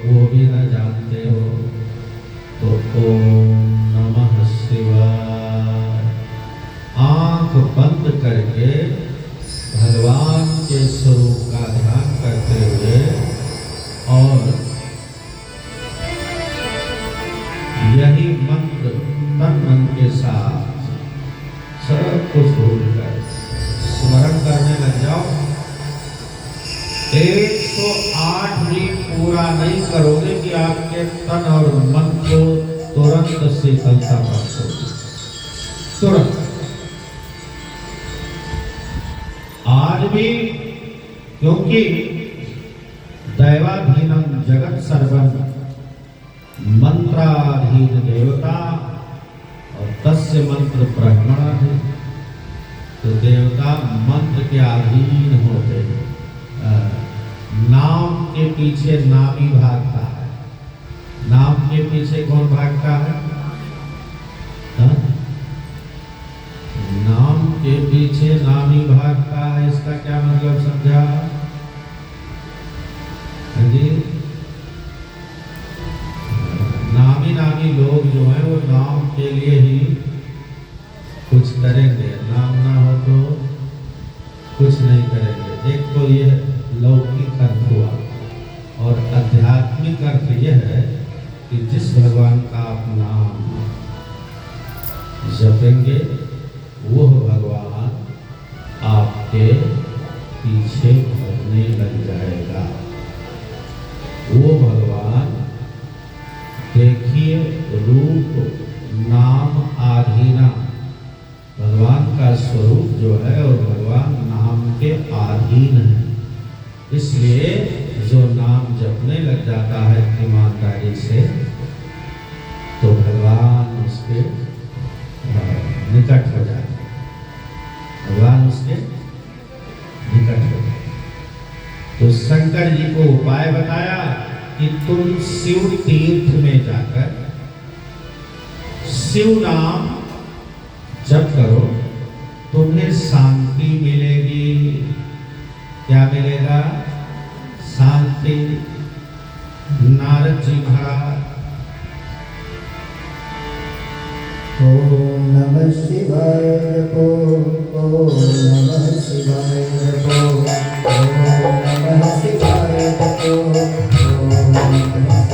वो भी न जानते हो तो ओम नमः शिवाय आंख बंद करके भगवान के स्वरूप का ध्यान करते हुए और यही मंत्र मन के साथ सब कुछ भूलकर स्मरण करने लग जाओ। 108 भी पूरा नहीं करोगे कि आपके तन और मन को तुरंत शीतलता प्राप्त होगी। तुरंत आज भी, क्योंकि दैवाधीनम जगत सर्वम मंत्राधीन देवता और तस्य मंत्र ब्रह्मणाधीन। तो देवता मंत्र के अधीन होते हैं। नाम के पीछे नामी भागता है। नाम के पीछे कौन भागता है? नाम के पीछे नामी भागता है। इसका क्या मतलब समझा? के लिए ही कुछ करेंगे, नाम ना हो तो कुछ नहीं करेंगे। एक तो ये लौकिक अर्थ हुआ, और आध्यात्मिक अर्थ यह है कि जिस भगवान का आप नाम जपेंगे वो भगवान आपके पीछे भगने लग जाएगा। वो भगवान, देखिए, रूप नाम आधीना, भगवान का स्वरूप जो है और भगवान नाम के अधीन है। इसलिए जो नाम जपने लग जाता है ईमानदारी से, तो भगवान उसके निकट हो जाते हैं, भगवान उसके निकट हो जाते हैं। तो शंकर जी को उपाय बताया कि तुम शिव तीर्थ में जाकर शिव नाम जप करो, तुम्हें शांति मिलेगी। क्या मिलेगा? शांति। नारद जी महाराज ओम नमः शिवाय ओम नमः शिवाय ओम नमः शिवाय ओम नमः शिवाय ओम नमः शिवाय ओम नमः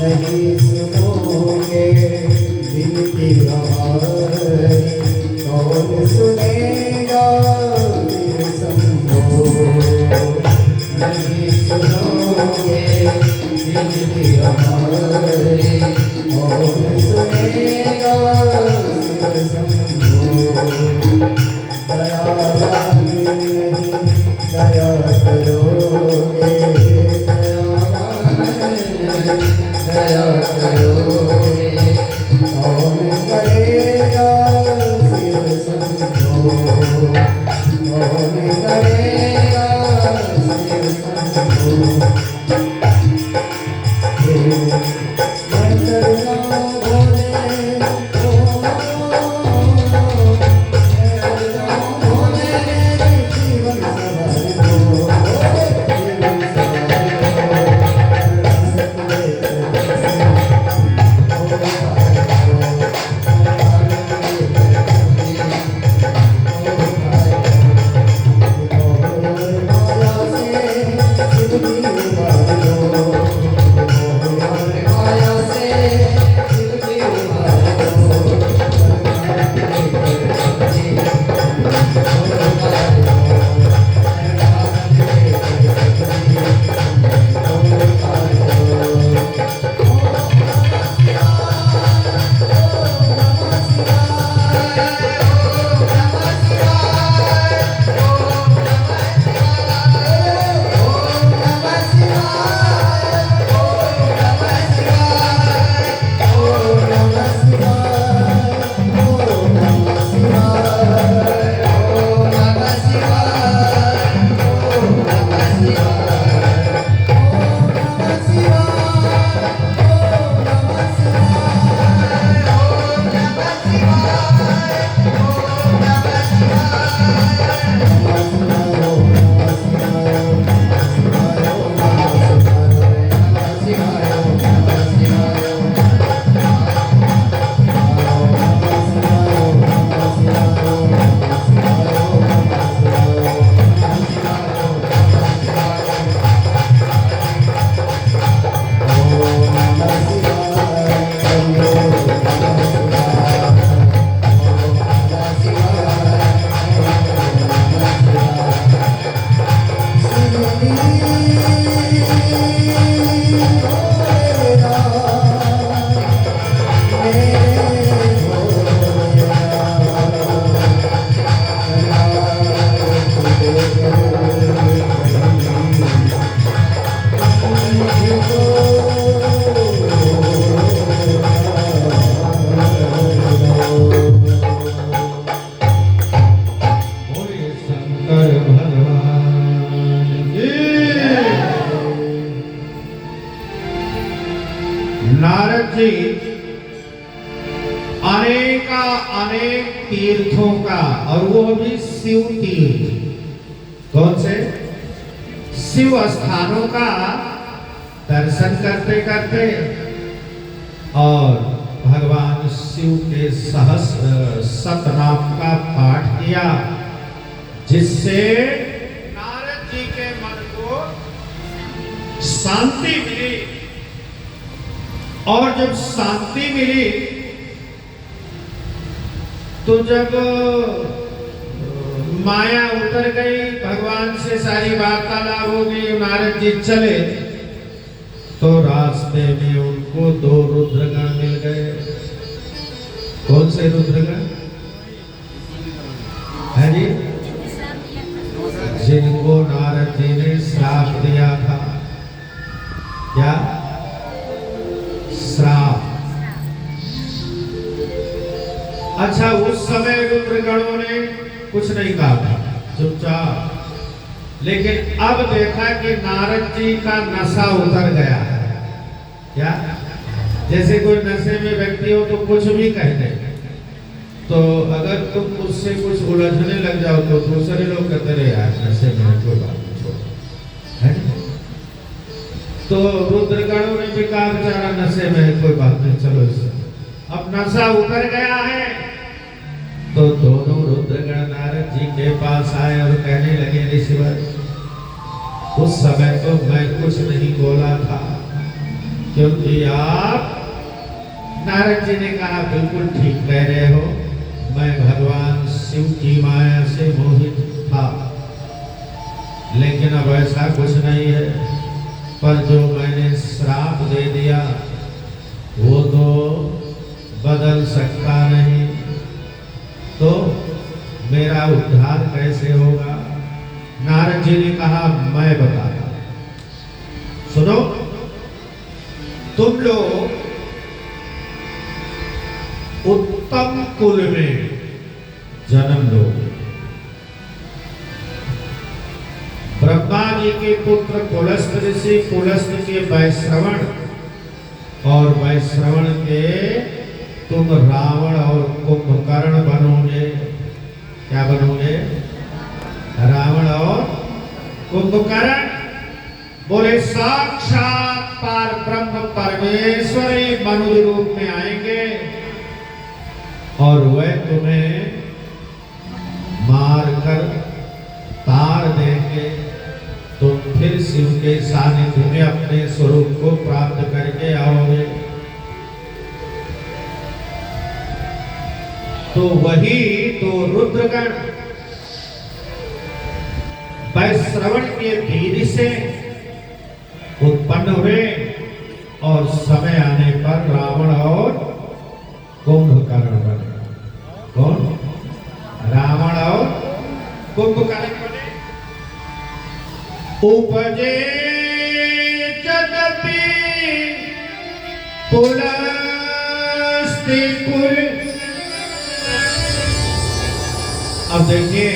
नहीं सुनोगे दिल की हमारी, कौन सुनेगा दिल समझो। नहीं सुनोगे दिल की हमारी, कौन सुनेगा दिल समझो। दया नहीं दया करोगे, दया करोगे, कौन करेगा सिर समझो, कौन करेगा सिर समझो। मंगला भोले जीवन नारद जी अनेक तीर्थों का, और वो भी शिव तीर्थ, कौन से शिव स्थानों का दर्शन करते करते और भगवान शिव के सहस्र सतनाम का पाठ किया, जिससे नारद जी के मन को शांति मिली। और जब शांति मिली तो जब माया उतर गई, भगवान से सारी वार्तालाप हो गई, नारद जी चले तो रास्ते में उनको 2 रुद्रगण मिल गए। कौन से रुद्रगण है जी? जिनको नारद जी ने श्राप दिया था। क्या? अच्छा, उस समय रुद्रगणों ने कुछ नहीं कहा था, चुपचाप। लेकिन अब देखा कि नारद जी का नशा उतर गया है। क्या? जैसे कोई नशे में व्यक्ति हो तो कुछ भी कह दे, तो अगर तुम उससे कुछ उलझने लग जाओ तो दूसरे लोग कहते रहे यार नशे में कोई बात नहीं, छोड़ो, है ना? तो रुद्रगणों ने भी कहा बेचारा नशे में है, कोई बात नहीं, चलो इससे अब नशा उतर गया है। तो दोनों रुद्रगण नारद जी के पास आए और कहने लगे ऋषिवर, उस समय तो मैं कुछ नहीं बोला था, क्योंकि आप, नारद जी ने कहा बिल्कुल ठीक कह रहे हो, मैं भगवान शिव की माया से मोहित था, लेकिन अब ऐसा कुछ नहीं है। पर जो मैंने श्राप दे दिया वो तो बदल सकता नहीं, तो मेरा उद्धार कैसे होगा? नारद जी ने कहा मैं बताता, सुनो, तुम लोग उत्तम कुल में जन्म लोगे। ब्रह्मा जी के पुत्र पुलस्त ऋषि, पुलस्त के वैश्रवण, और वैश्रवण के तुम रावण और कुंभकर्ण बनोगे। क्या बनोगे? रावण और कुंभकर्ण। बोले साक्षात पार ब्रह्म परमेश्वर ही मनुष्य रूप में आएंगे और वह तुम्हें मार कर तार देंगे, तुम फिर शिव के सानिध्य में अपने स्वरूप को प्राप्त करके आओगे। तो वही तो रुद्रगण वैश्रवण के वीर से उत्पन्न हुए और समय आने पर रावण और कुंभकर्ण बने। कौन? रावण और कुंभकर्ण बने। उपजे जदपि पुलस्त्य कुल। अब देखिए,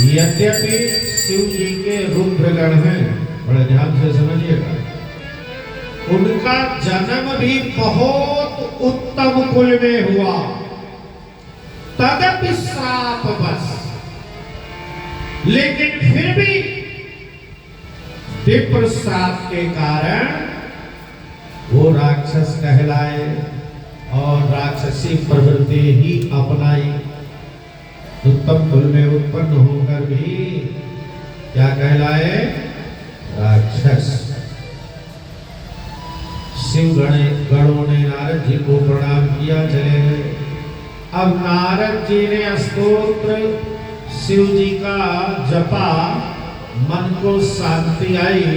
यद्यपि शिव जी के रुद्रगण हैं, बड़े ध्यान से समझिएगा, उनका जन्म भी बहुत उत्तम कुल में हुआ, तदपि श्राप बस। लेकिन फिर भी विप्र श्राप के कारण वो राक्षस कहलाए और राक्षसी प्रवृत्ति ही अपनाई। उत्तम कुल में उत्पन्न होकर भी क्या कहलाए? राक्षस। शिव गणों ने नारद जी को प्रणाम किया, चले गए। अब नारद जी ने स्तोत्र शिव जी का जपा, मन को शांति आई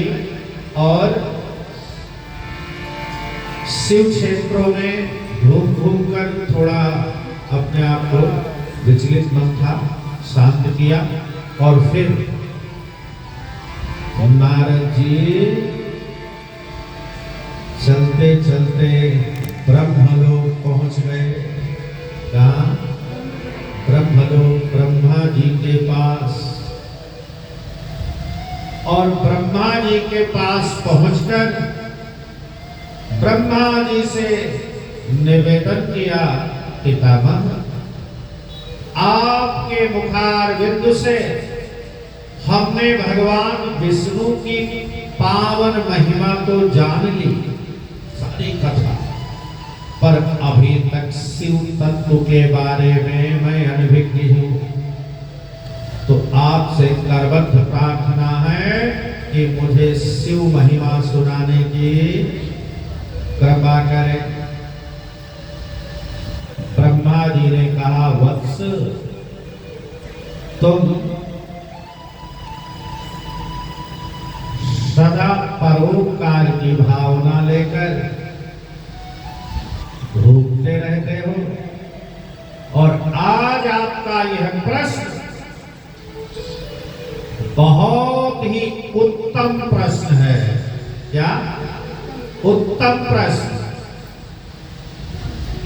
और शिव क्षेत्रों में घूम घूम कर थोड़ा अपने आप को विचलित मन था, शांत किया और फिर नारद जी चलते चलते ब्रह्मलोक पहुंच गए। कहाँ? ब्रह्मलोक, ब्रह्मा जी के पास। और ब्रह्मा जी के पास पहुंचकर ब्रह्मा जी से निवेदन किया, पितामह, आपके मुखार बिंदु से हमने भगवान विष्णु की पावन महिमा तो जान ली, सारी कथा, पर अभी तक शिव तत्व के बारे में मैं अनभिज्ञ हूं। तो आपसे करबद्ध प्रार्थना है कि मुझे शिव महिमा सुनाने की कृपा करें। ब्रह्मा जी ने कहा, वत्स, तुम सदा परोपकार की भावना लेकर घूमते रहते हो और आज आपका यह प्रश्न बहुत ही उत्तम प्रश्न है। क्या? उत्तम प्रश्न।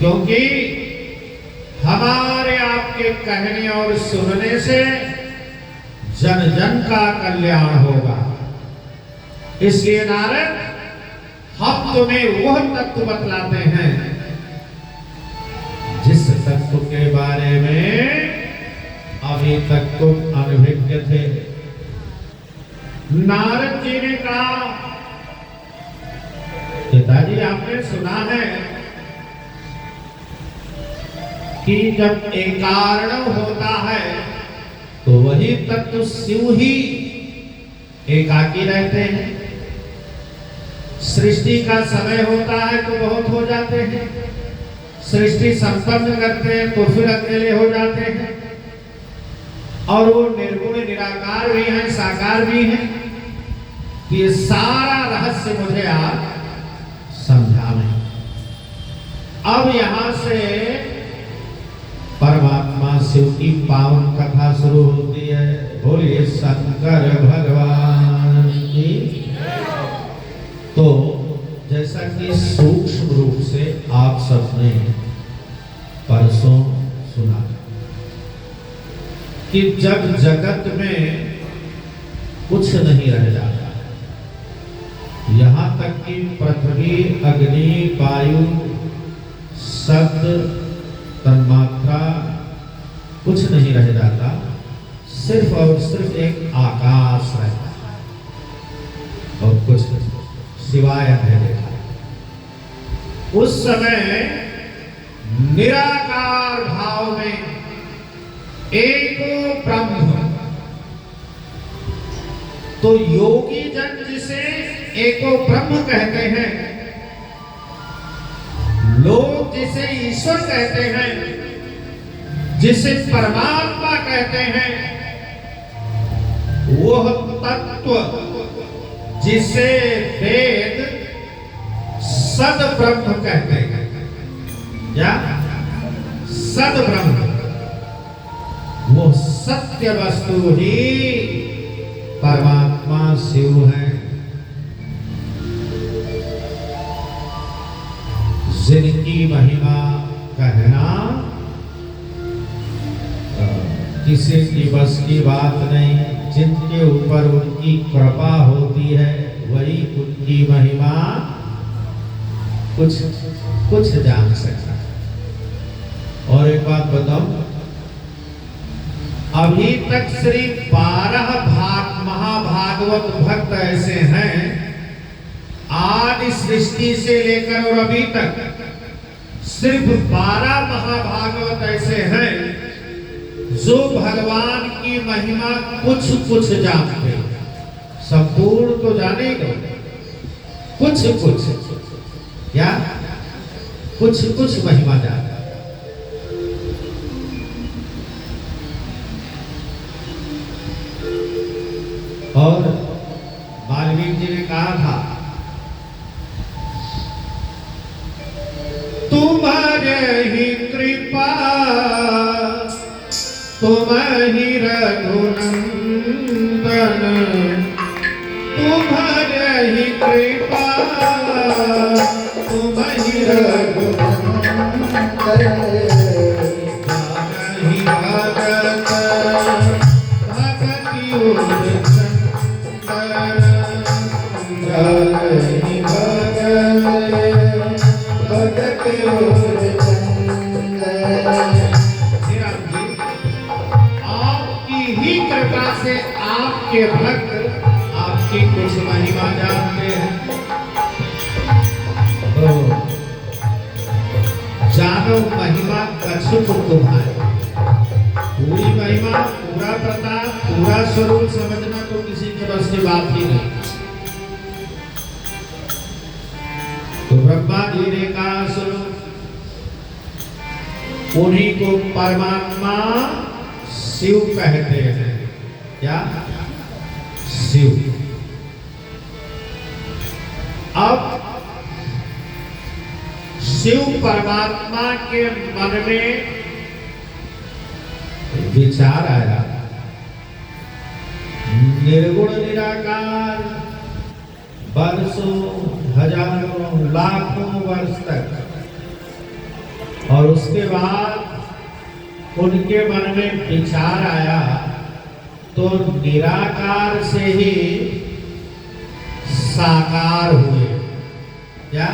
क्योंकि हमारे आपके कहने और सुनने से जन जन का कल्याण होगा। इसलिए नारद, हम तुम्हें वह तत्व बतलाते हैं जिस तत्व के बारे में अभी तक तुम अनभिज्ञ थे। नारद जी ने कहा, पिताजी आपने सुना है कि जब एक कारण होता है तो वही तत्व शिव ही एकाकी रहते हैं। सृष्टि का समय होता है तो बहुत हो जाते हैं, सृष्टि संपन्न करते हैं तो फिर अकेले हो जाते हैं। और वो निर्गुण निराकार भी हैं, साकार भी हैं। ये सारा रहस्य मुझे आप समझाने। अब यहां से परमात्मा शिव की पावन कथा शुरू होती है। बोलिए शंकर भगवान की। तो जैसा कि सूक्ष्म रूप से आप सबने परसों सुना कि जब जगत में कुछ नहीं रह जाता, यहां तक कि पृथ्वी, अग्नि, वायु, शब्द, तन्मात्रा कुछ नहीं रह जाता, सिर्फ और सिर्फ एक आकाश रहता है और कुछ सिवाय अंधेरे का। उस समय निराकार भाव में एको ब्रह्म। तो योगी जन जिसे एको ब्रह्म कहते हैं, लोग जिसे ईश्वर कहते हैं, जिसे परमात्मा कहते हैं, वह तत्व जिसे वेद सद ब्रह्म कहते हैं, या सद ब्रह्म, वो सत्य वस्तु ही परमात्मा शिव है। जिनकी महिमा कहना किसी की बस की बात नहीं। जिनके ऊपर उनकी कृपा होती है वही उनकी महिमा कुछ जान सकता है। और एक बात बताऊं, अभी तक सिर्फ 12 महाभागवत भक्त ऐसे हैं, आदि सृष्टि से लेकर और अभी तक सिर्फ 12 महाभागवत ऐसे हैं जो भगवान की महिमा कुछ कुछ जानते हैं। संपूर्ण तो जानेगा, कुछ क्या कुछ महिमा जानते। और वाल्मीकि जी ने कहा था, तुम्हारे ही कृपा, तुम्हारी रघुनंदन, तुम्हारे ही कृपा, तुम्हारी रघुनंदन, ही भगत भगति आपकी ही कृपा से आपके भक्त आपकी कुछ महिमा जानते हैं। तो जानो महिमा कछुक तुम्हारे। पूरी महिमा, पूरा प्रताप, पूरा स्वरूप समझना तो किसी के बस की बात ही नहीं। तो ब्रह्मा जी ने कहा स्वरूप, उन्हीं को परमात्मा शिव कहते हैं। क्या? शिव। अब शिव परमात्मा के मन में विचार आया, निर्गुण निराकार वर्षों, हजारों, लाखों वर्ष तक और उसके बाद उनके मन में विचार आया तो निराकार से ही साकार हुए। क्या?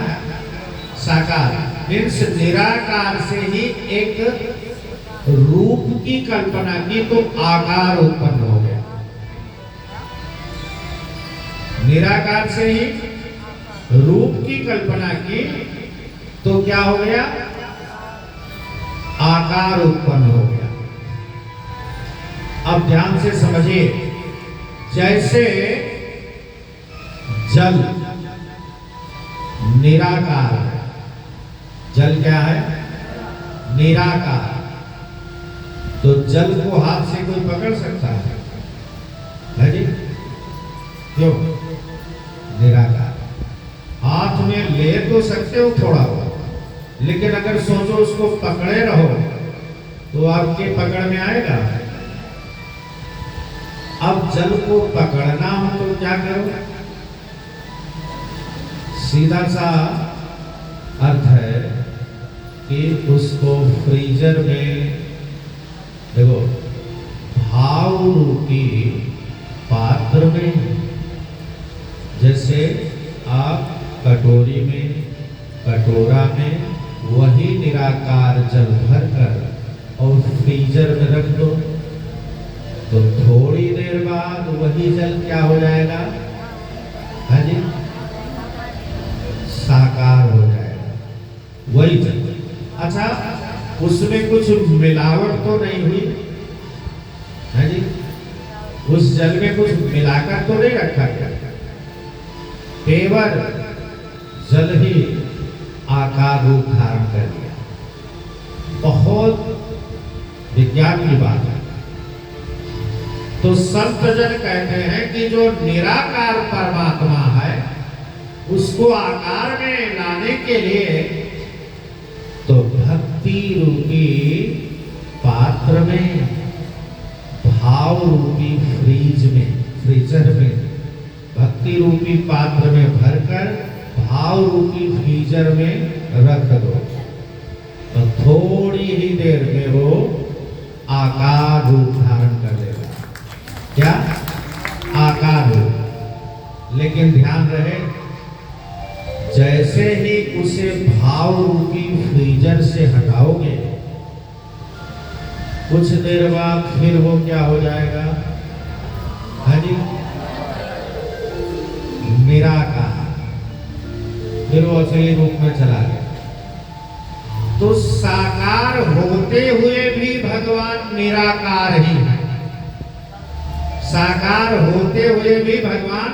साकार मीन्स निराकार से ही एक रूप की कल्पना की तो आकार उत्पन्न हो गया। निराकार से ही रूप की कल्पना की तो क्या हो गया? आकार उत्पन्न हो गया। अब ध्यान से समझिए, जैसे जल निराकार है। जल क्या है? निराकार। तो जल को हाथ से कोई पकड़ सकता है जी? क्यों? निराकार। हाथ में ले तो सकते हो थोड़ा बहुत, लेकिन अगर सोचो उसको पकड़े रहो तो आपके पकड़ में आएगा। अब जल को पकड़ना हो तो क्या करो? सीधा सा अर्थ है कि उसको फ्रीजर में देखो, भाव रूपी पात्र में, जैसे आप कटोरी में, कटोरा में वही निराकार जल भर कर और फ्रीजर में रख दो तो थोड़ी देर बाद वही जल क्या हो जाएगा? हाँ जी, साकार हो जाएगा वही जल। अच्छा, उसमें कुछ मिलावट तो नहीं हुई? है जी? उस जल में कुछ मिलाकर तो नहीं रखा गया? केवल जल ही आकार रूप धारण कर लिया। बहुत विज्ञान की बात है। तो संत जन कहते हैं कि जो निराकार परमात्मा है उसको आकार में लाने के लिए तो भक्ति रूपी पात्र में, भाव रूपी फ्रीजर में भक्ति रूपी पात्र में भरकर भाव रूपी फ्रीजर में रख दो तो थोड़ी ही देर में वो आकार रूप धारण कर लेगा। क्या? आकार रूप। लेकिन ध्यान रहे, जैसे ही उसे भाव रूपी फ्रीजर से हटाओगे कुछ देर बाद फिर वो क्या हो जाएगा? हाँ जी, निराकार। फिर वो असली रूप में चला गया। तो साकार होते हुए भी भगवान निराकार ही है। साकार होते हुए भी भगवान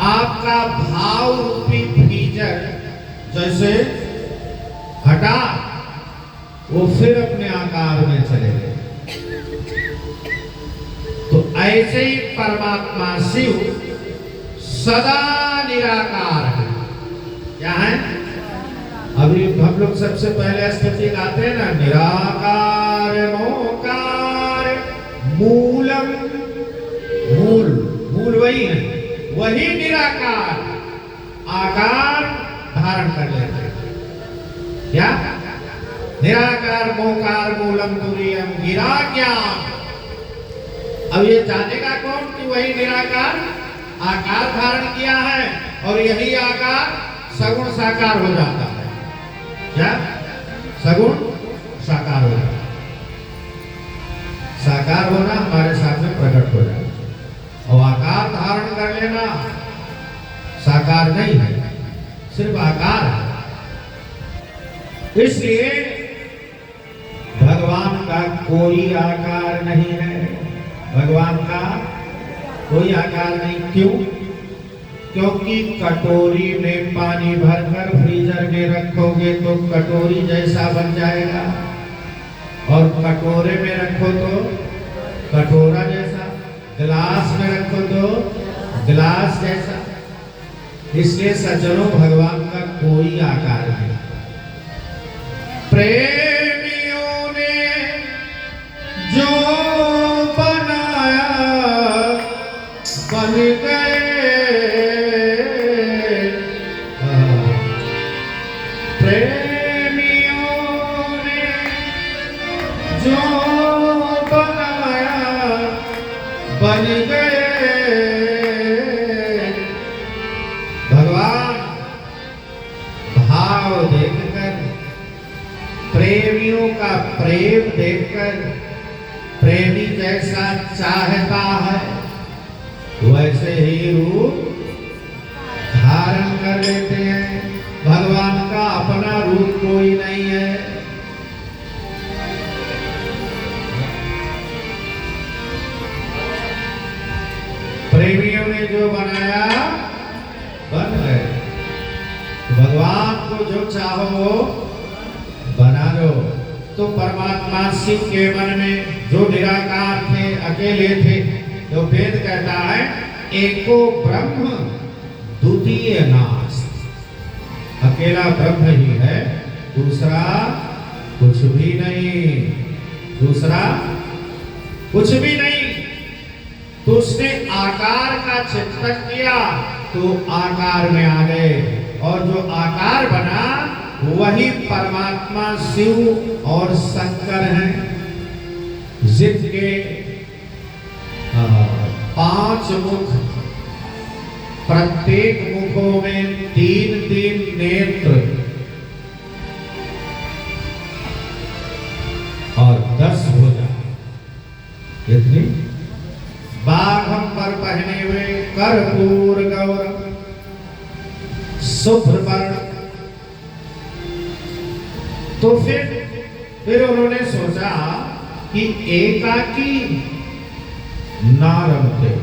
आपका भाव रूपी फ्रीजर जैसे हटा वो फिर अपने आकार में चले गए। तो ऐसे ही परमात्मा शिव सदा निराकार है। क्या है? अभी हम लोग सबसे पहले स्तुति गाते हैं ना, निराकार मोकार मूलम। मूल वही है, वही निराकार आकार धारण कर लेते हैं। क्या? निराकार मोकार मूलम तुरीयम गिराज्ञाम। अब ये जानेगा कौन कि वही निराकार आकार धारण किया है और यही आकार सगुण साकार हो जाता है। क्या? सगुण साकार हो जाता है। साकार होना हमारे सामने प्रकट हो जाए और आकार धारण कर लेना साकार नहीं है, सिर्फ आकार है। इसलिए भगवान का कोई आकार नहीं है। भगवान का कोई आकार नहीं। क्यों? क्योंकि कटोरी में पानी भरकर फ्रीजर में रखोगे तो कटोरी जैसा बन जाएगा और कटोरे में रखो तो कटोरा जैसा, गिलास में रखो तो गिलास जैसा। इसलिए सज्जनों, भगवान का कोई आकार नहीं। प्रेमियों ने जो बनाया बन गए, प्रेमियों भाव देखकर, प्रेमियों का प्रेम देखकर प्रेमी जैसा चाहता है वैसे ही रूप धारण कर लेते हैं। भगवान का अपना रूप कोई नहीं है। प्रेमियों ने जो बनाया बन गए। भगवान को जो चाहो वो बना लो। तो परमात्मा शिव के मन में जो निराकार थे, अकेले थे, तो वेद कहता है एको ब्रह्म द्वितीय नास्ति। अकेला ब्रह्म ही है, दूसरा कुछ भी नहीं, दूसरा कुछ भी नहीं। तो उसने आकार का चिंतन किया तो आकार में आ गए, और जो आकार बना वही परमात्मा शिव और शंकर हैं। जिनके 5 मुख, प्रत्येक मुखों में 3-3 नेत्र और 10 भुजा। इतनी बाघम पर पहने हुए, कर्पूर गौरव, शुभ्र वर्ण। तो फिर उन्होंने सोचा कि एकाकी ना रमते,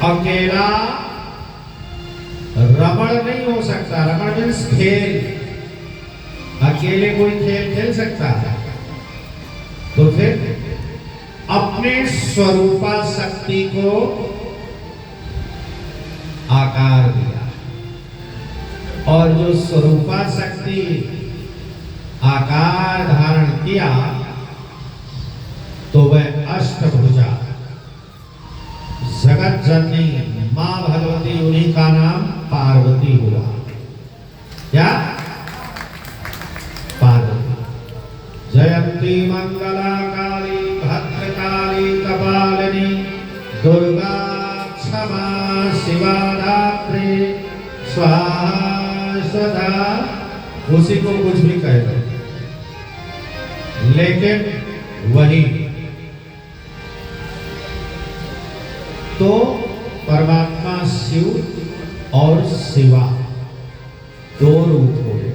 अकेला रमण नहीं हो सकता। रमण मीन्स खेल, अकेले कोई खेल खेल सकता है। तो फिर अपने स्वरूपा शक्ति को आकार दिया, और जो स्वरूपा शक्ति आकार धारण किया तो वह अष्टभुजा जगत जननी मां भगवती, उन्हीं का नाम पार्वती हुआ। क्या? पार्वती। जयंती मंगला काली भद्रकाली कपालिनी दुर्गा क्षमा शिवा धात्री स्वाहा सदा। उसी को कुछ भी कह दो, लेकिन वही तो परमात्मा शिव और शिवा 2 रूप हो गए।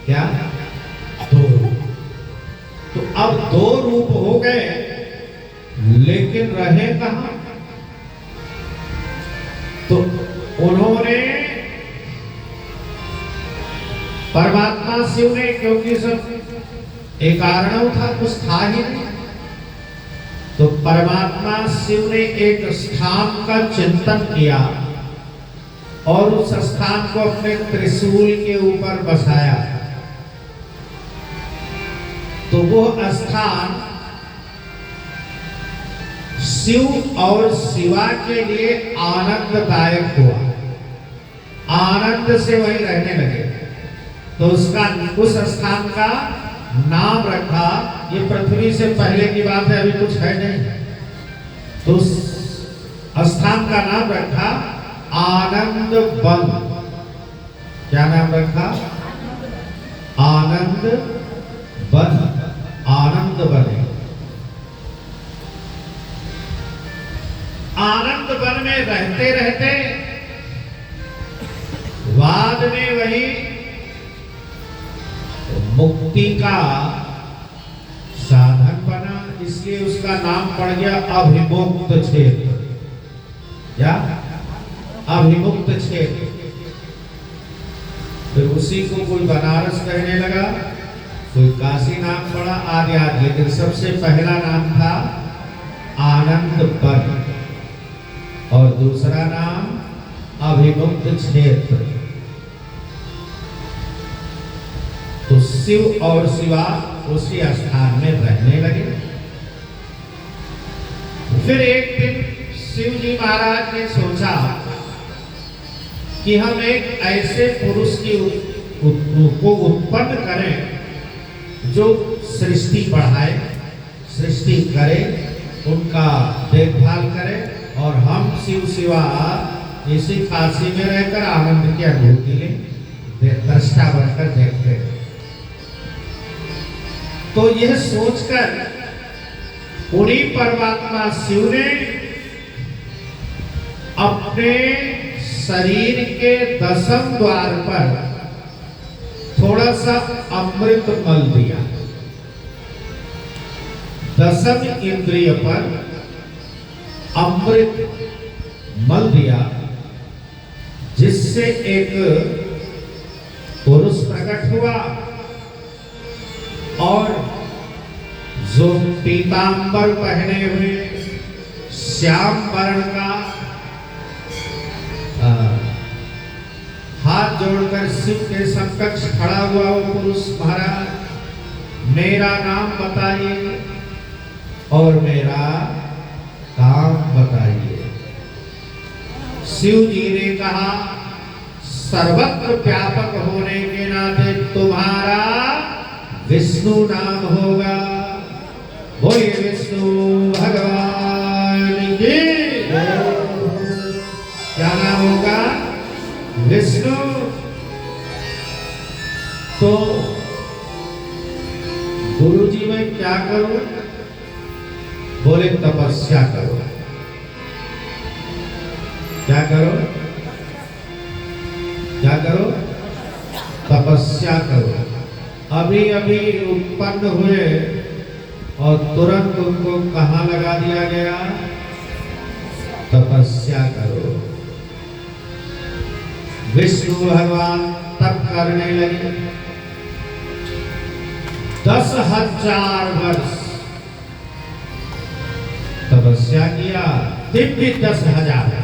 क्या? 2 रूप। तो अब 2 रूप हो गए, लेकिन रहे कहां? तो उन्होंने परमात्मा शिव ने, क्योंकि सब एक कारण था, कुछ था ही नहीं, तो परमात्मा शिव ने एक स्थान का चिंतन किया और उस स्थान को अपने त्रिशूल के ऊपर बसाया। तो वो स्थान शिव और शिवा के लिए आनंददायक हुआ, आनंद से वही रहने लगे। तो उसका, उस स्थान का नाम रखा, ये पृथ्वी से पहले की बात है, अभी कुछ है नहीं, तो उस स्थान का नाम रखा आनंद वन। क्या नाम रखा? आनंद वन। आनंद वन। आनंद वन में रहते रहते बाद में वही मुक्ति का साधन बना, इसलिए उसका नाम पड़ गया अभिमुक्त क्षेत्र। क्या? अभिमुक्त क्षेत्र। फिर उसी को कोई बनारस कहने लगा, कोई काशी नाम पड़ा, आदि आदि, लेकिन सबसे पहला नाम था आनंद वन और दूसरा नाम अभिमुक्त क्षेत्र। तो शिव और शिवा उसी स्थान में रहने लगे। फिर एक दिन शिव जी महाराज ने सोचा कि हम एक ऐसे पुरुष को उत्पन्न करें जो सृष्टि बढ़ाए, सृष्टि करे, उनका देखभाल करे, और हम शिव शिवा इसी काशी में रहकर आनंद की अनुभूति लें। दृष्टा बनकर देखते हैं। तो यह सोचकर उन्हीं परमात्मा शिव ने अपने शरीर के 10वें द्वार पर थोड़ा सा अमृत मल दिया। 10वें इंद्रिय पर अमृत मल दिया, जिससे एक पुरुष प्रकट हुआ और जो पीतांबर पहने हुए श्याम वर्ण का हाथ जोड़कर शिव के समकक्ष खड़ा हुआ वो पुरुष, महाराज मेरा नाम बताइए और मेरा काम बताइए। शिव जी ने कहा सर्वत्र व्यापक होने के नाते तुम्हारा विष्णु नाम होगा। बोलिए विष्णु भगवान की। क्या नाम होगा? विष्णु। तो गुरु जी मैं क्या करूं? बोले तपस्या करो। क्या करो? क्या करो? तपस्या करो। अभी अभी उत्पन्न हुए और तुरंत उनको कहां लगा दिया गया? तपस्या करो। विष्णु भगवान तप करने लगे। 10,000 वर्ष तपस्या किया। दिव्य 10,000